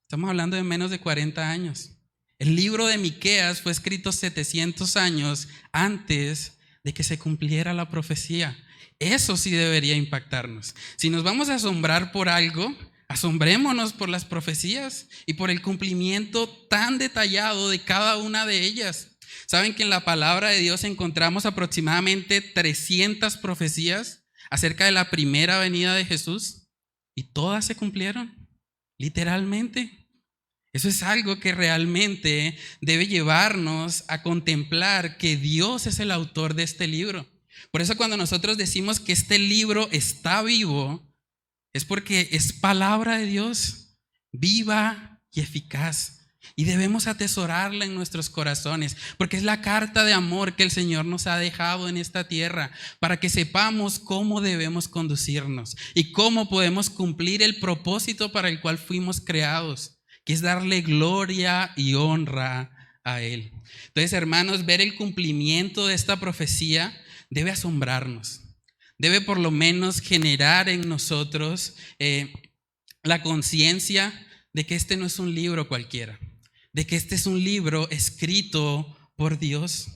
Estamos hablando de menos de 40 años. El libro de Miqueas fue escrito 700 años antes de que se cumpliera la profecía. Eso sí debería impactarnos. Si nos vamos a asombrar por algo, asombrémonos por las profecías y por el cumplimiento tan detallado de cada una de ellas. ¿Saben que en la palabra de Dios encontramos aproximadamente 300 profecías acerca de la primera venida de Jesús? Y todas se cumplieron, literalmente. Eso es algo que realmente debe llevarnos a contemplar que Dios es el autor de este libro. Por eso cuando nosotros decimos que este libro está vivo, es porque es palabra de Dios, viva y eficaz. Y debemos atesorarla en nuestros corazones, porque es la carta de amor que el Señor nos ha dejado en esta tierra, para que sepamos cómo debemos conducirnos y cómo podemos cumplir el propósito para el cual fuimos creados, que es darle gloria y honra a Él. Entonces, hermanos, ver el cumplimiento de esta profecía debe asombrarnos, debe por lo menos generar en nosotros la conciencia de que este no es un libro cualquiera, de que este es un libro escrito por Dios.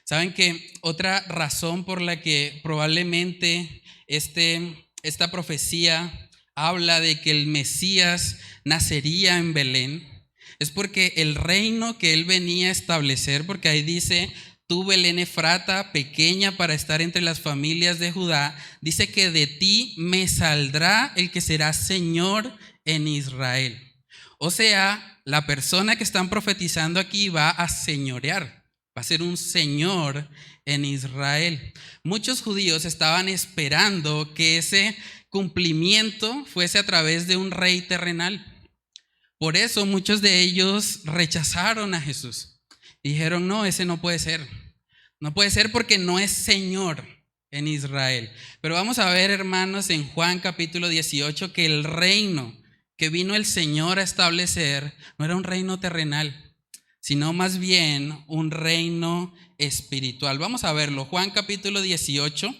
¿Saben que otra razón por la que probablemente esta profecía habla de que el Mesías nacería en Belén? Es porque el reino que él venía a establecer, porque ahí dice: tú, Belén Efrata, pequeña para estar entre las familias de Judá, dice que de ti me saldrá el que será Señor en Israel. O sea, la persona que están profetizando aquí va a señorear, va a ser un señor en Israel. Muchos judíos estaban esperando que ese cumplimiento fuese a través de un rey terrenal. Por eso muchos de ellos rechazaron a Jesús. Dijeron: no, ese no puede ser. No puede ser porque no es Señor en Israel. Pero vamos a ver, hermanos, en Juan capítulo 18, que el reino que vino el Señor a establecer no era un reino terrenal, sino más bien un reino espiritual. Vamos a verlo. Juan capítulo 18.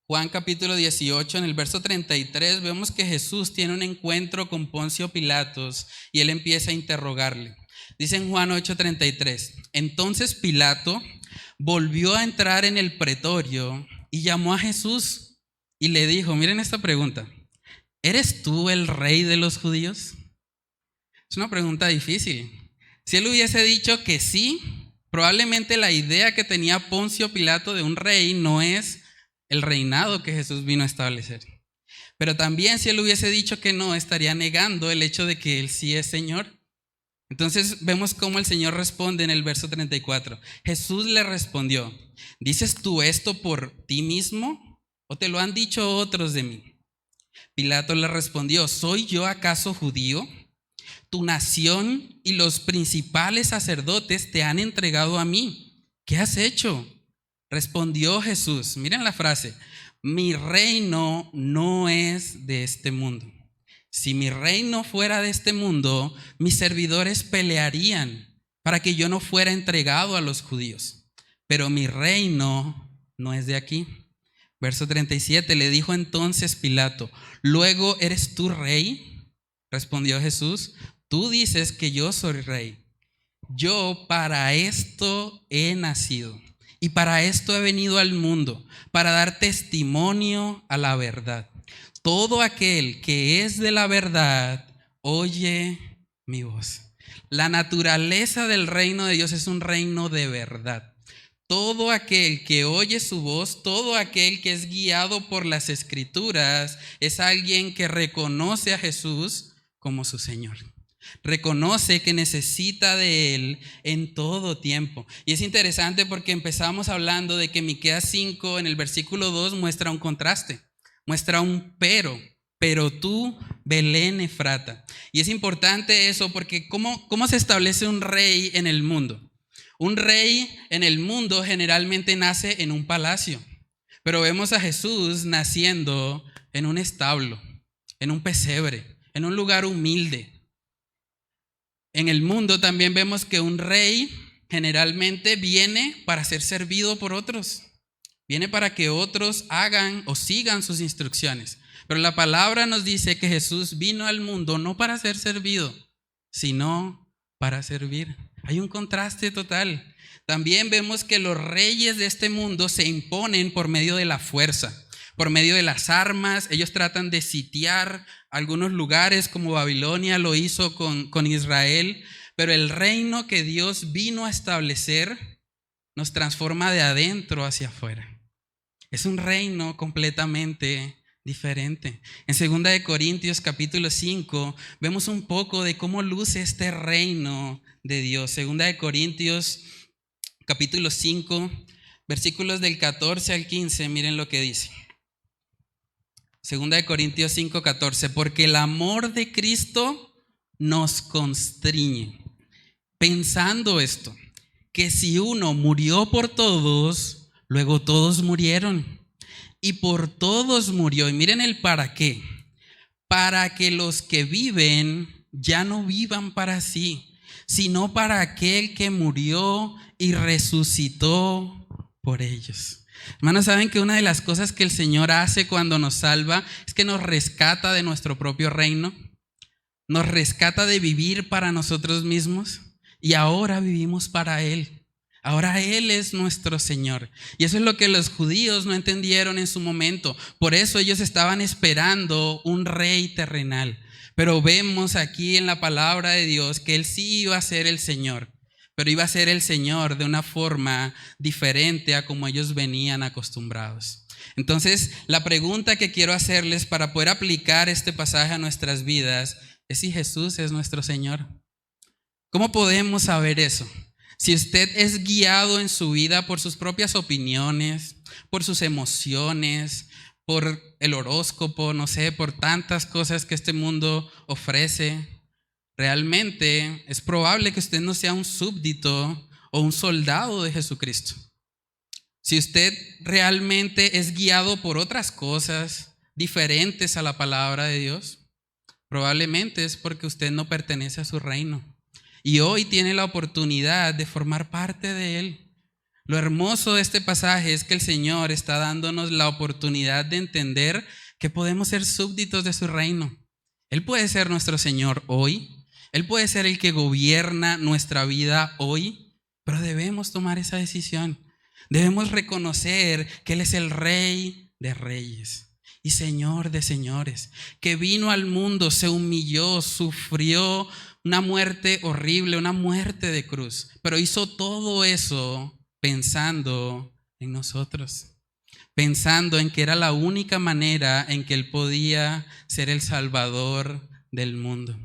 Juan capítulo 18, en el verso 33, vemos que Jesús tiene un encuentro con Poncio Pilatos y él empieza a interrogarle. Dice en Juan 8:33: entonces Pilato volvió a entrar en el pretorio y llamó a Jesús y le dijo, miren esta pregunta: ¿eres tú el rey de los judíos? Es una pregunta difícil. Si él hubiese dicho que sí, probablemente la idea que tenía Poncio Pilato de un rey no es el reinado que Jesús vino a establecer. Pero también si él hubiese dicho que no, estaría negando el hecho de que él sí es Señor. Entonces vemos cómo el Señor responde en el verso 34. Jesús le respondió: ¿dices tú esto por ti mismo o te lo han dicho otros de mí? Pilato le respondió: ¿soy yo acaso judío? Tu nación y los principales sacerdotes te han entregado a mí. ¿Qué has hecho? Respondió Jesús, miren la frase: mi reino no es de este mundo. Si mi reino fuera de este mundo, mis servidores pelearían para que yo no fuera entregado a los judíos. Pero mi reino no es de aquí. Verso 37, le dijo entonces Pilato: ¿luego eres tú rey? Respondió Jesús: tú dices que yo soy rey. Yo para esto he nacido y para esto he venido al mundo, para dar testimonio a la verdad. Todo aquel que es de la verdad oye mi voz. La naturaleza del reino de Dios es un reino de verdad. Todo aquel que oye su voz, todo aquel que es guiado por las Escrituras, es alguien que reconoce a Jesús como su Señor. Reconoce que necesita de Él en todo tiempo. Y es interesante porque empezamos hablando de que Miqueas 5 en el versículo 2 muestra un contraste, muestra un pero tú, Belén Efrata. Y es importante eso porque ¿cómo se establece un rey en el mundo? Un rey en el mundo generalmente nace en un palacio, pero vemos a Jesús naciendo en un establo, en un pesebre, en un lugar humilde. En el mundo también vemos que un rey generalmente viene para ser servido por otros. Viene para que otros hagan o sigan sus instrucciones. Pero la palabra nos dice que Jesús vino al mundo no para ser servido, sino para servir. Hay un contraste total. También vemos que los reyes de este mundo se imponen por medio de la fuerza, por medio de las armas. Ellos tratan de sitiar algunos lugares, como Babilonia lo hizo con Israel. Pero el reino que Dios vino a establecer nos transforma de adentro hacia afuera. Es un reino completamente diferente. En 2 Corintios capítulo 5 vemos un poco de cómo luce este reino de Dios. 2 Corintios capítulo 5, versículos del 14 al 15, miren lo que dice. 2 Corintios 5:14, porque el amor de Cristo nos constriñe, pensando esto, que si uno murió por todos, luego todos murieron. Y por todos murió. Y miren el para qué. Para que los que viven ya no vivan para sí, sino para aquel que murió y resucitó por ellos. Hermanos, ¿saben que una de las cosas que el Señor hace cuando nos salva es que nos rescata de nuestro propio reino? Nos rescata de vivir para nosotros mismos y ahora vivimos para Él. Ahora Él es nuestro Señor. Y eso es lo que los judíos no entendieron en su momento. Por eso ellos estaban esperando un rey terrenal. Pero vemos aquí en la palabra de Dios que Él sí iba a ser el Señor. Pero iba a ser el Señor de una forma diferente a como ellos venían acostumbrados. Entonces, la pregunta que quiero hacerles para poder aplicar este pasaje a nuestras vidas es si Jesús es nuestro Señor. ¿Cómo podemos saber eso? Si usted es guiado en su vida por sus propias opiniones, por sus emociones, por el horóscopo, no sé, por tantas cosas que este mundo ofrece, realmente es probable que usted no sea un súbdito o un soldado de Jesucristo. Si usted realmente es guiado por otras cosas diferentes a la palabra de Dios, probablemente es porque usted no pertenece a su reino. Y hoy tiene la oportunidad de formar parte de Él. Lo hermoso de este pasaje es que el Señor está dándonos la oportunidad de entender que podemos ser súbditos de su reino. Él puede ser nuestro Señor hoy. Él puede ser el que gobierna nuestra vida hoy. Pero debemos tomar esa decisión. Debemos reconocer que Él es el Rey de Reyes y Señor de señores, que vino al mundo, se humilló, sufrió una muerte horrible, una muerte de cruz, pero hizo todo eso pensando en nosotros, pensando en que era la única manera en que Él podía ser el Salvador del mundo.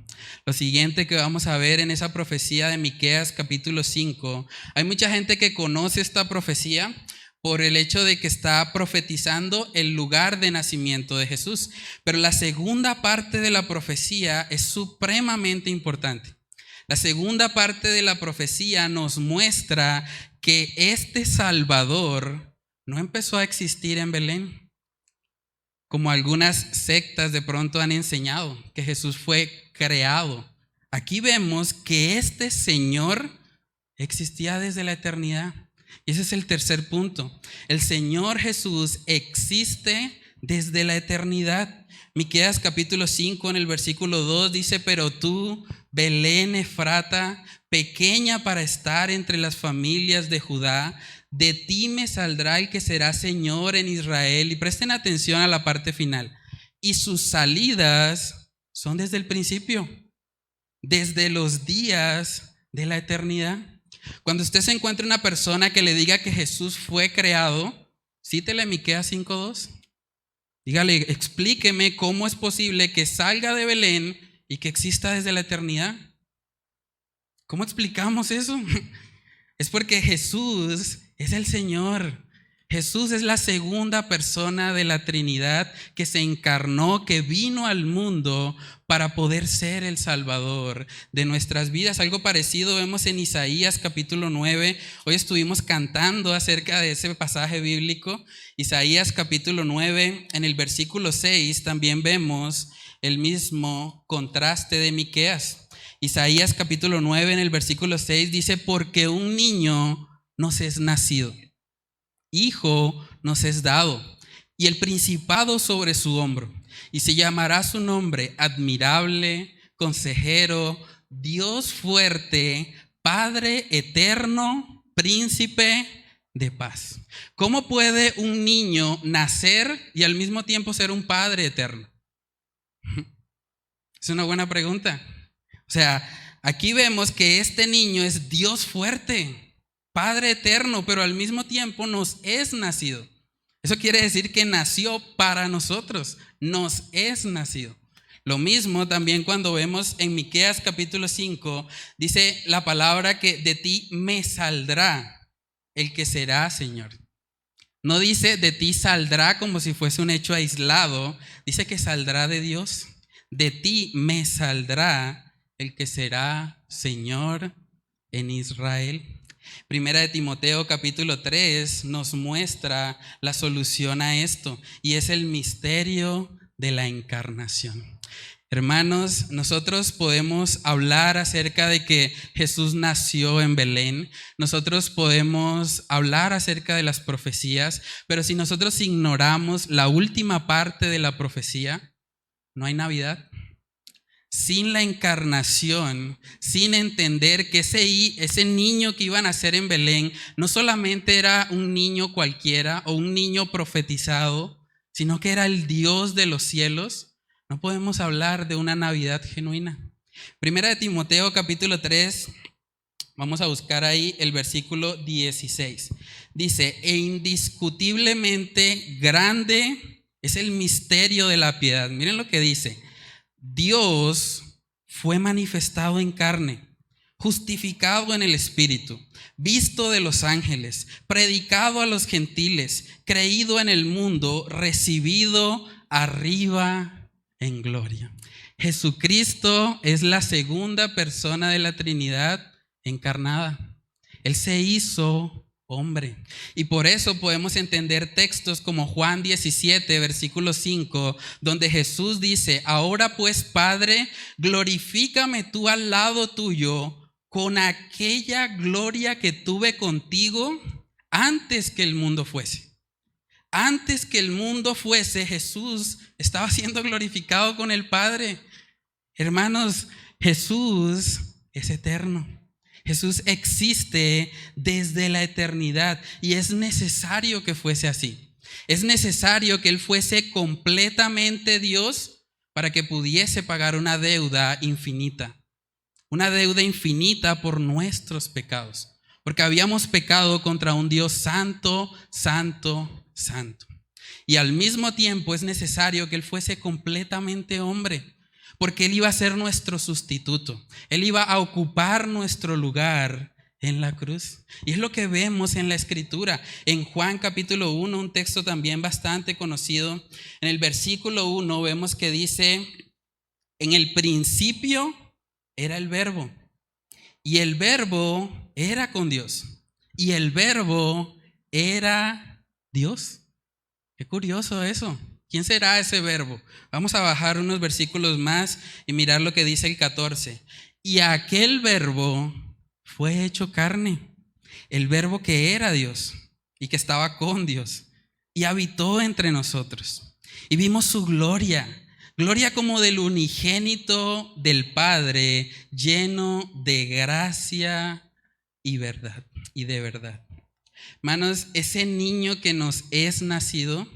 Lo siguiente que vamos a ver en esa profecía de Miqueas capítulo 5, hay mucha gente que conoce esta profecía por el hecho de que está profetizando el lugar de nacimiento de Jesús. Pero la segunda parte de la profecía es supremamente importante. La segunda parte de la profecía nos muestra que este Salvador no empezó a existir en Belén, como algunas sectas de pronto han enseñado, que Jesús fue creado. Aquí vemos que este Señor existía desde la eternidad. Y ese es el tercer punto. El Señor Jesús existe desde la eternidad. Miqueas capítulo 5 en el versículo 2 dice: pero tú, Belén Efrata, pequeña para estar entre las familias de Judá, de ti me saldrá el que será Señor en Israel. Y presten atención a la parte final. Y sus salidas son desde el principio, desde los días de la eternidad. Cuando usted se encuentre una persona que le diga que Jesús fue creado, cítele Miqueas 5:2. Dígale, explíqueme cómo es posible que salga de Belén y que exista desde la eternidad. ¿Cómo explicamos eso? Es porque Jesús es el Señor. Jesús es la segunda persona de la Trinidad que se encarnó, que vino al mundo para poder ser el Salvador de nuestras vidas. Algo parecido vemos en Isaías capítulo 9. Hoy estuvimos cantando acerca de ese pasaje bíblico. Isaías capítulo 9, en el versículo 6 también vemos el mismo contraste de Miqueas. Isaías capítulo 9 en el versículo 6 dice: porque un niño nos es nacido, hijo nos es dado, y el principado sobre su hombro, y se llamará su nombre Admirable, Consejero, Dios fuerte, Padre eterno, Príncipe de paz. ¿Cómo puede un niño nacer y al mismo tiempo ser un Padre eterno? Es una buena pregunta. O sea, aquí vemos que este niño es Dios fuerte, Padre eterno, pero al mismo tiempo nos es nacido. Eso quiere decir que nació para nosotros, nos es nacido. Lo mismo también cuando vemos en Miqueas capítulo 5, dice la palabra que de ti me saldrá el que será Señor. No dice de ti saldrá como si fuese un hecho aislado, dice que saldrá de Dios. De ti me saldrá el que será Señor en Israel. Primera de Timoteo capítulo 3 nos muestra la solución a esto, y es el misterio de la encarnación. Hermanos, nosotros podemos hablar acerca de que Jesús nació en Belén, nosotros podemos hablar acerca de las profecías, pero si nosotros ignoramos la última parte de la profecía, no hay Navidad. Sin la encarnación, sin entender que ese niño que iba a nacer en Belén no solamente era un niño cualquiera o un niño profetizado, sino que era el Dios de los cielos, no podemos hablar de una Navidad genuina. Primera de Timoteo capítulo 3, vamos a buscar ahí el versículo 16. Dice, e indiscutiblemente grande es el misterio de la piedad. Miren lo que dice. Dios fue manifestado en carne, justificado en el Espíritu, visto de los ángeles, predicado a los gentiles, creído en el mundo, recibido arriba en gloria. Jesucristo es la segunda persona de la Trinidad encarnada. Él se hizo hombre. Y por eso podemos entender textos como Juan 17, versículo 5, donde Jesús dice, ahora pues, Padre, glorifícame tú al lado tuyo con aquella gloria que tuve contigo antes que el mundo fuese. Antes que el mundo fuese, Jesús estaba siendo glorificado con el Padre. Hermanos, Jesús es eterno. Jesús existe desde la eternidad y es necesario que fuese así. Es necesario que Él fuese completamente Dios para que pudiese pagar una deuda infinita por nuestros pecados, porque habíamos pecado contra un Dios santo, santo, santo. Y al mismo tiempo es necesario que Él fuese completamente hombre, porque Él iba a ser nuestro sustituto. Él iba a ocupar nuestro lugar en la cruz. Y es lo que vemos en la Escritura. En Juan capítulo 1, un texto también bastante conocido. En el versículo 1 vemos que dice, en el principio era el Verbo, y el Verbo era con Dios, y el Verbo era Dios. Qué curioso eso. ¿Quién será ese Verbo? Vamos a bajar unos versículos más y mirar lo que dice el 14. Y aquel Verbo fue hecho carne, el Verbo que era Dios y que estaba con Dios, y habitó entre nosotros. Y vimos su gloria, gloria como del unigénito del Padre, lleno de gracia y verdad, y de verdad. Hermanos, ese niño que nos es nacido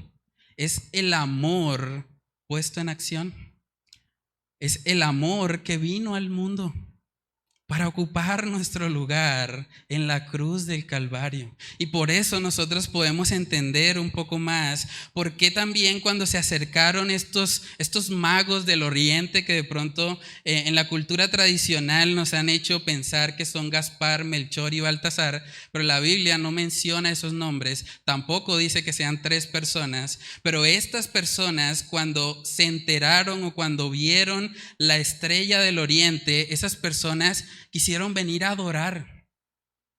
es el amor puesto en acción. Es el amor que vino al mundo para ocupar nuestro lugar en la cruz del Calvario. Y por eso nosotros podemos entender un poco más por qué también cuando se acercaron estos magos del oriente que de pronto en la cultura tradicional nos han hecho pensar que son Gaspar, Melchor y Baltasar, pero la Biblia no menciona esos nombres, tampoco dice que sean 3 personas, pero estas personas cuando se enteraron o cuando vieron la estrella del oriente, esas personas quisieron venir a adorar.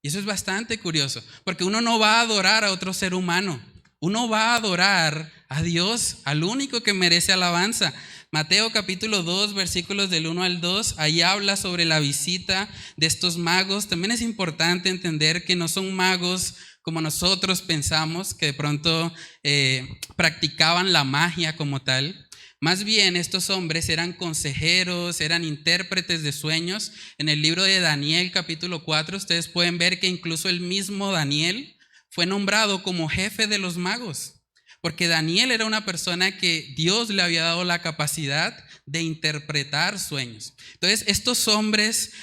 Y eso es bastante curioso, porque uno no va a adorar a otro ser humano, uno va a adorar a Dios, al único que merece alabanza. Mateo capítulo 2, versículos del 1 al 2, ahí habla sobre la visita de estos magos. También es importante entender que no son magos como nosotros pensamos, que de pronto practicaban la magia como tal. Más bien estos hombres eran consejeros, eran intérpretes de sueños. En el libro de Daniel capítulo 4 ustedes pueden ver que incluso el mismo Daniel fue nombrado como jefe de los magos, porque Daniel era una persona que Dios le había dado la capacidad de interpretar sueños. Entonces estos hombres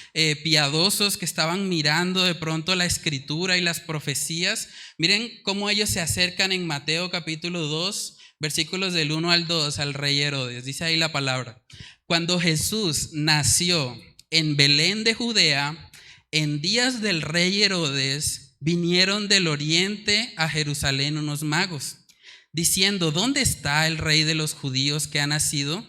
piadosos que estaban mirando de pronto la escritura y las profecías, miren cómo ellos se acercan en Mateo capítulo 2, versículos del 1 al 2 al rey Herodes. Dice ahí la palabra: cuando Jesús nació en Belén de Judea, en días del rey Herodes, vinieron del oriente a Jerusalén unos magos, diciendo: ¿dónde está el rey de los judíos que ha nacido?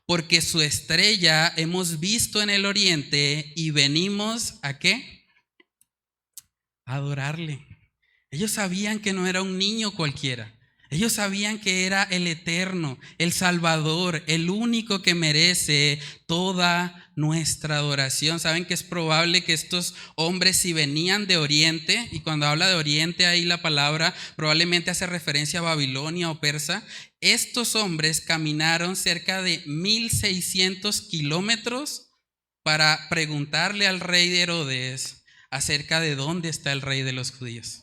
porque su estrella hemos visto en el oriente y venimos ¿a qué? A adorarle. Ellos sabían que no era un niño cualquiera. Ellos sabían que era el eterno, el Salvador, el único que merece toda nuestra adoración. Saben que es probable que estos hombres, si venían de Oriente, y cuando habla de Oriente ahí la palabra probablemente hace referencia a Babilonia o Persa, estos hombres caminaron cerca de 1600 kilómetros para preguntarle al rey de Herodes acerca de dónde está el rey de los judíos.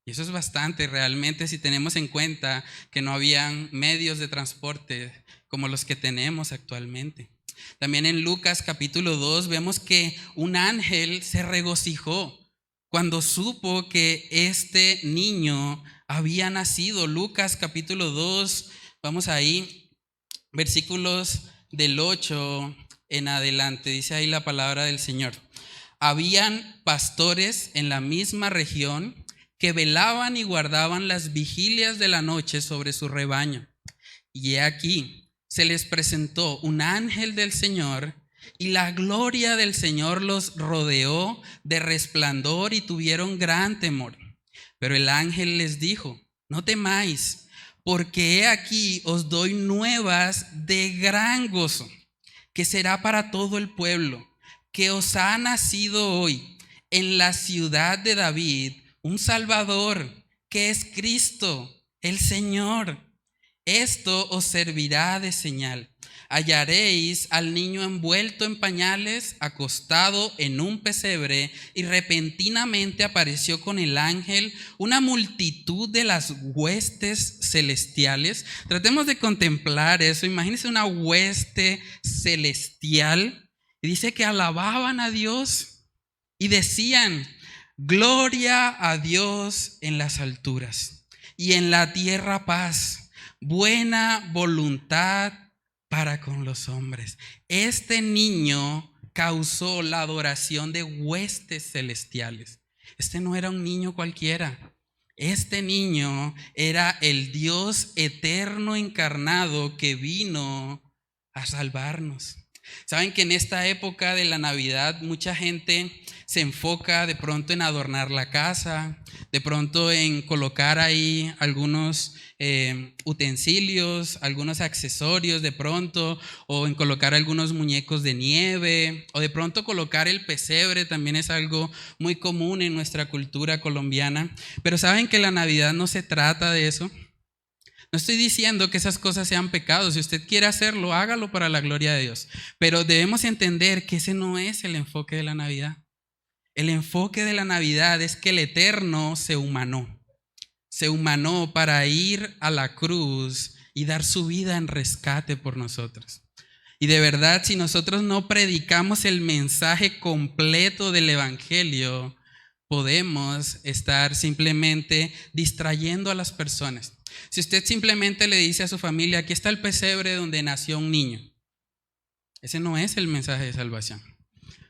Y eso es bastante realmente si tenemos en cuenta que no habían medios de transporte como los que tenemos actualmente. También en Lucas capítulo 2 vemos que un ángel se regocijó cuando supo que este niño había nacido. Lucas capítulo 2, vamos ahí, versículos del 8 en adelante, dice ahí la palabra del Señor. Habían pastores en la misma región que velaban y guardaban las vigilias de la noche sobre su rebaño. Y he aquí, se les presentó un ángel del Señor, y la gloria del Señor los rodeó de resplandor y tuvieron gran temor. Pero el ángel les dijo: no temáis, porque he aquí os doy nuevas de gran gozo, que será para todo el pueblo, que os ha nacido hoy en la ciudad de David un Salvador, que es Cristo, el Señor. Esto os servirá de señal. Hallaréis al niño envuelto en pañales, acostado en un pesebre, y repentinamente apareció con el ángel una multitud de las huestes celestiales. Tratemos de contemplar eso. Imagínense una hueste celestial. Y dice que alababan a Dios y decían: gloria a Dios en las alturas y en la tierra paz, buena voluntad para con los hombres. Este niño causó la adoración de huestes celestiales. Este no era un niño cualquiera. Este niño era el Dios eterno encarnado que vino a salvarnos. Saben que en esta época de la Navidad mucha gente se enfoca de pronto en adornar la casa, de pronto en colocar ahí algunos utensilios, algunos accesorios de pronto, o en colocar algunos muñecos de nieve, o de pronto colocar el pesebre. También es algo muy común en nuestra cultura colombiana. Pero saben que la Navidad no se trata de eso. No estoy diciendo que esas cosas sean pecados. Si usted quiere hacerlo, hágalo para la gloria de Dios. Pero debemos entender que ese no es el enfoque de la Navidad. El enfoque de la Navidad es que el Eterno se humanó. Se humanó para ir a la cruz y dar su vida en rescate por nosotros. Y de verdad, si nosotros no predicamos el mensaje completo del Evangelio, podemos estar simplemente distrayendo a las personas. Si usted simplemente le dice a su familia: aquí está el pesebre donde nació un niño, ese no es el mensaje de salvación.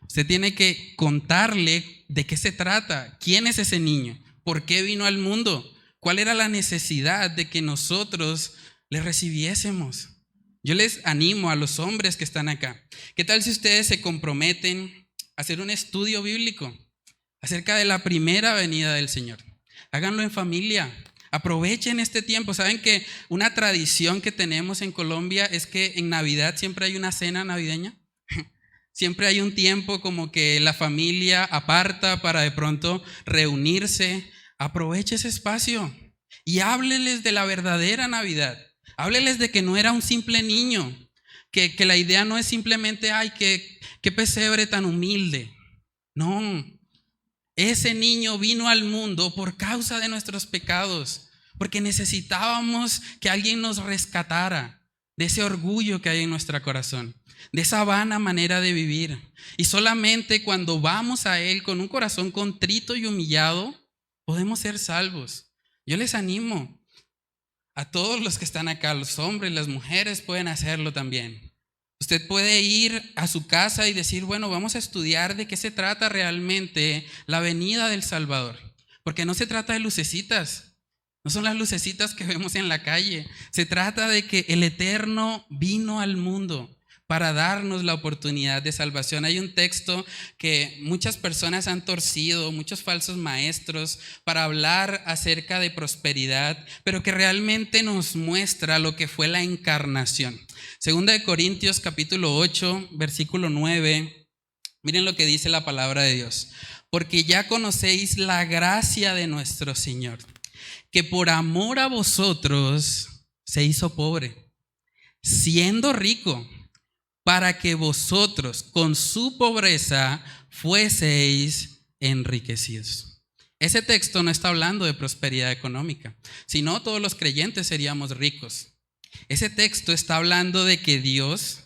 Usted tiene que contarle de qué se trata, quién es ese niño, por qué vino al mundo, cuál era la necesidad de que nosotros le recibiésemos. Yo les animo a los hombres que están acá. ¿Qué tal si ustedes se comprometen a hacer un estudio bíblico acerca de la primera venida del Señor? Háganlo en familia. Aprovechen este tiempo. Saben que una tradición que tenemos en Colombia es que en Navidad siempre hay una cena navideña. Siempre hay un tiempo como que la familia aparta para de pronto reunirse. Aproveche ese espacio y hábleles de la verdadera Navidad. Hábleles de que no era un simple niño, que la idea no es simplemente: ay, qué pesebre tan humilde. No. Ese niño vino al mundo por causa de nuestros pecados, porque necesitábamos que alguien nos rescatara de ese orgullo que hay en nuestro corazón, de esa vana manera de vivir. Y solamente cuando vamos a Él con un corazón contrito y humillado, podemos ser salvos. Yo les animo a todos los que están acá, los hombres, las mujeres pueden hacerlo también. Usted puede ir a su casa y decir: bueno, vamos a estudiar de qué se trata realmente la venida del Salvador. Porque no se trata de lucecitas. No son las lucecitas que vemos en la calle. Se trata de que el Eterno vino al mundo para darnos la oportunidad de salvación. Hay un texto que muchas personas han torcido, muchos falsos maestros, para hablar acerca de prosperidad, pero que realmente nos muestra lo que fue la encarnación. Segunda de Corintios capítulo 8, versículo 9. Miren lo que dice la palabra de Dios. Porque ya conocéis la gracia de nuestro Señor, que por amor a vosotros se hizo pobre, siendo rico, para que vosotros con su pobreza fueseis enriquecidos. Ese texto no está hablando de prosperidad económica, sino todos los creyentes seríamos ricos. Ese texto está hablando de que Dios,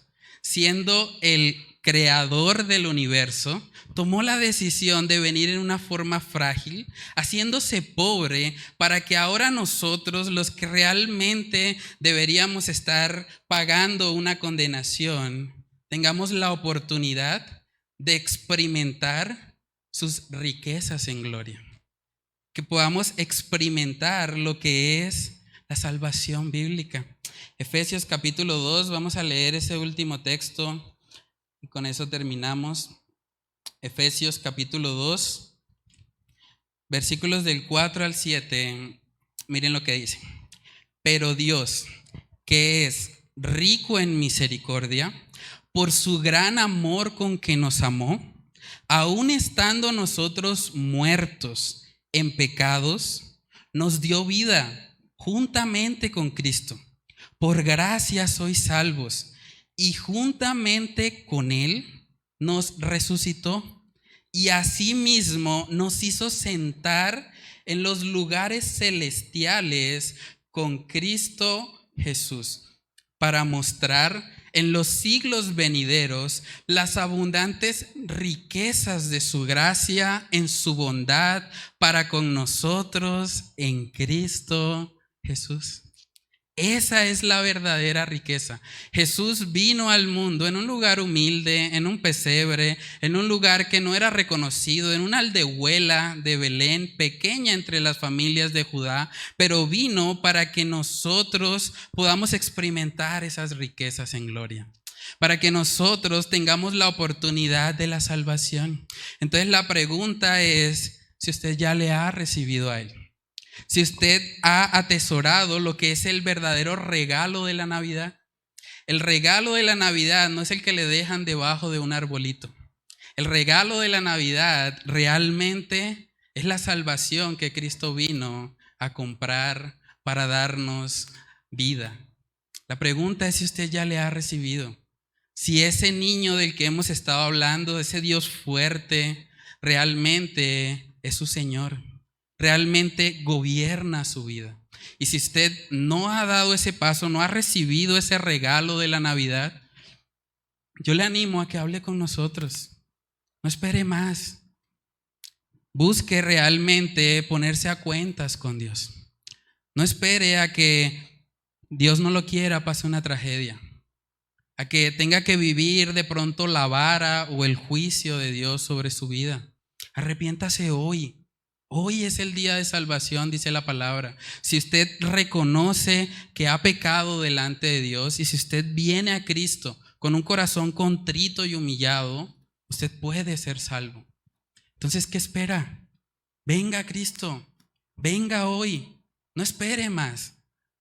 siendo el creador del universo, tomó la decisión de venir en una forma frágil, haciéndose pobre para que ahora nosotros, los que realmente deberíamos estar pagando una condenación, tengamos la oportunidad de experimentar sus riquezas en gloria. Que podamos experimentar lo que es la salvación bíblica. Efesios capítulo 2, vamos a leer ese último texto y con eso terminamos. Efesios capítulo 2, versículos del 4 al 7, miren lo que dice. Pero Dios, que es rico en misericordia, por su gran amor con que nos amó, aun estando nosotros muertos en pecados, nos dio vida juntamente con Cristo. Por gracia sois salvos, y juntamente con Él nos resucitó, y asimismo nos hizo sentar en los lugares celestiales con Cristo Jesús, para mostrar en los siglos venideros las abundantes riquezas de su gracia en su bondad para con nosotros en Cristo Jesús. Esa es la verdadera riqueza. Jesús vino al mundo en un lugar humilde, en un pesebre, en un lugar que no era reconocido, en una aldehuela de Belén, pequeña entre las familias de Judá, pero vino para que nosotros podamos experimentar esas riquezas en gloria, para que nosotros tengamos la oportunidad de la salvación. Entonces la pregunta es si usted ya le ha recibido a Él. Si usted ha atesorado lo que es el verdadero regalo de la Navidad. El regalo de la Navidad no es el que le dejan debajo de un arbolito. El regalo de la Navidad realmente es la salvación que Cristo vino a comprar para darnos vida. La pregunta es si usted ya le ha recibido. Si ese niño del que hemos estado hablando, ese Dios fuerte, realmente es su Señor. Realmente gobierna su vida. Y si usted no ha dado ese paso, no ha recibido ese regalo de la Navidad, yo le animo a que hable con nosotros. No espere más. Busque realmente ponerse a cuentas con Dios. No espere a que Dios no lo quiera, pase una tragedia, a que tenga que vivir de pronto la vara o el juicio de Dios sobre su vida. Arrepiéntase hoy. Hoy es el día de salvación, dice la palabra. Si usted reconoce que ha pecado delante de Dios y si usted viene a Cristo con un corazón contrito y humillado, usted puede ser salvo. Entonces, ¿qué espera? Venga a Cristo, venga hoy, no espere más.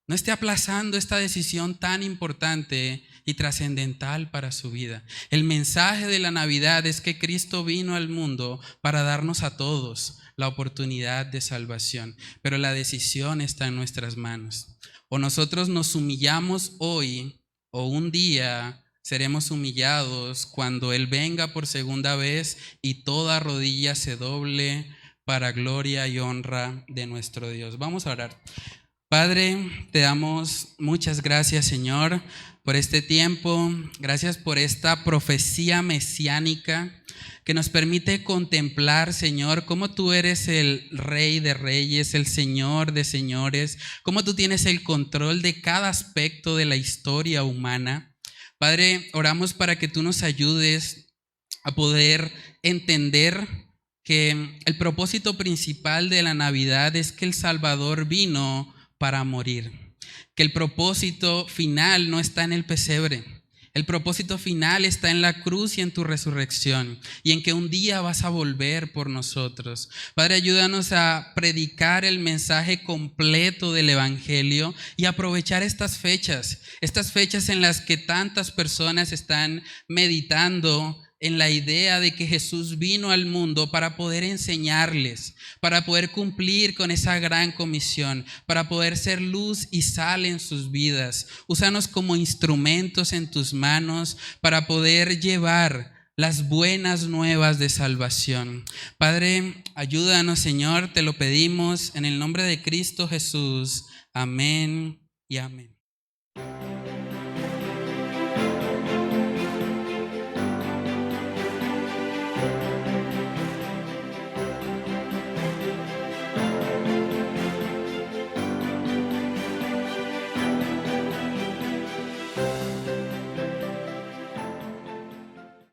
No esté aplazando esta decisión tan importante y trascendental para su vida. El mensaje de la Navidad es que Cristo vino al mundo para darnos a todos la oportunidad de salvación, pero la decisión está en nuestras manos. O nosotros nos humillamos hoy, o un día seremos humillados cuando Él venga por segunda vez y toda rodilla se doble para gloria y honra de nuestro Dios. Vamos a orar. Padre, te damos muchas gracias, Señor, por este tiempo. Gracias por esta profecía mesiánica que nos permite contemplar, Señor, cómo tú eres el Rey de Reyes, el Señor de Señores, cómo tú tienes el control de cada aspecto de la historia humana. Padre, oramos para que tú nos ayudes a poder entender que el propósito principal de la Navidad es que el Salvador vino para morir, que el propósito final no está en el pesebre. El propósito final está en la cruz y en tu resurrección y en que un día vas a volver por nosotros. Padre, ayúdanos a predicar el mensaje completo del Evangelio y aprovechar estas fechas en las que tantas personas están meditando en la idea de que Jesús vino al mundo para poder enseñarles, para poder cumplir con esa gran comisión, para poder ser luz y sal en sus vidas. Úsanos como instrumentos en tus manos para poder llevar las buenas nuevas de salvación. Padre, ayúdanos, Señor, te lo pedimos en el nombre de Cristo Jesús. Amén y amén.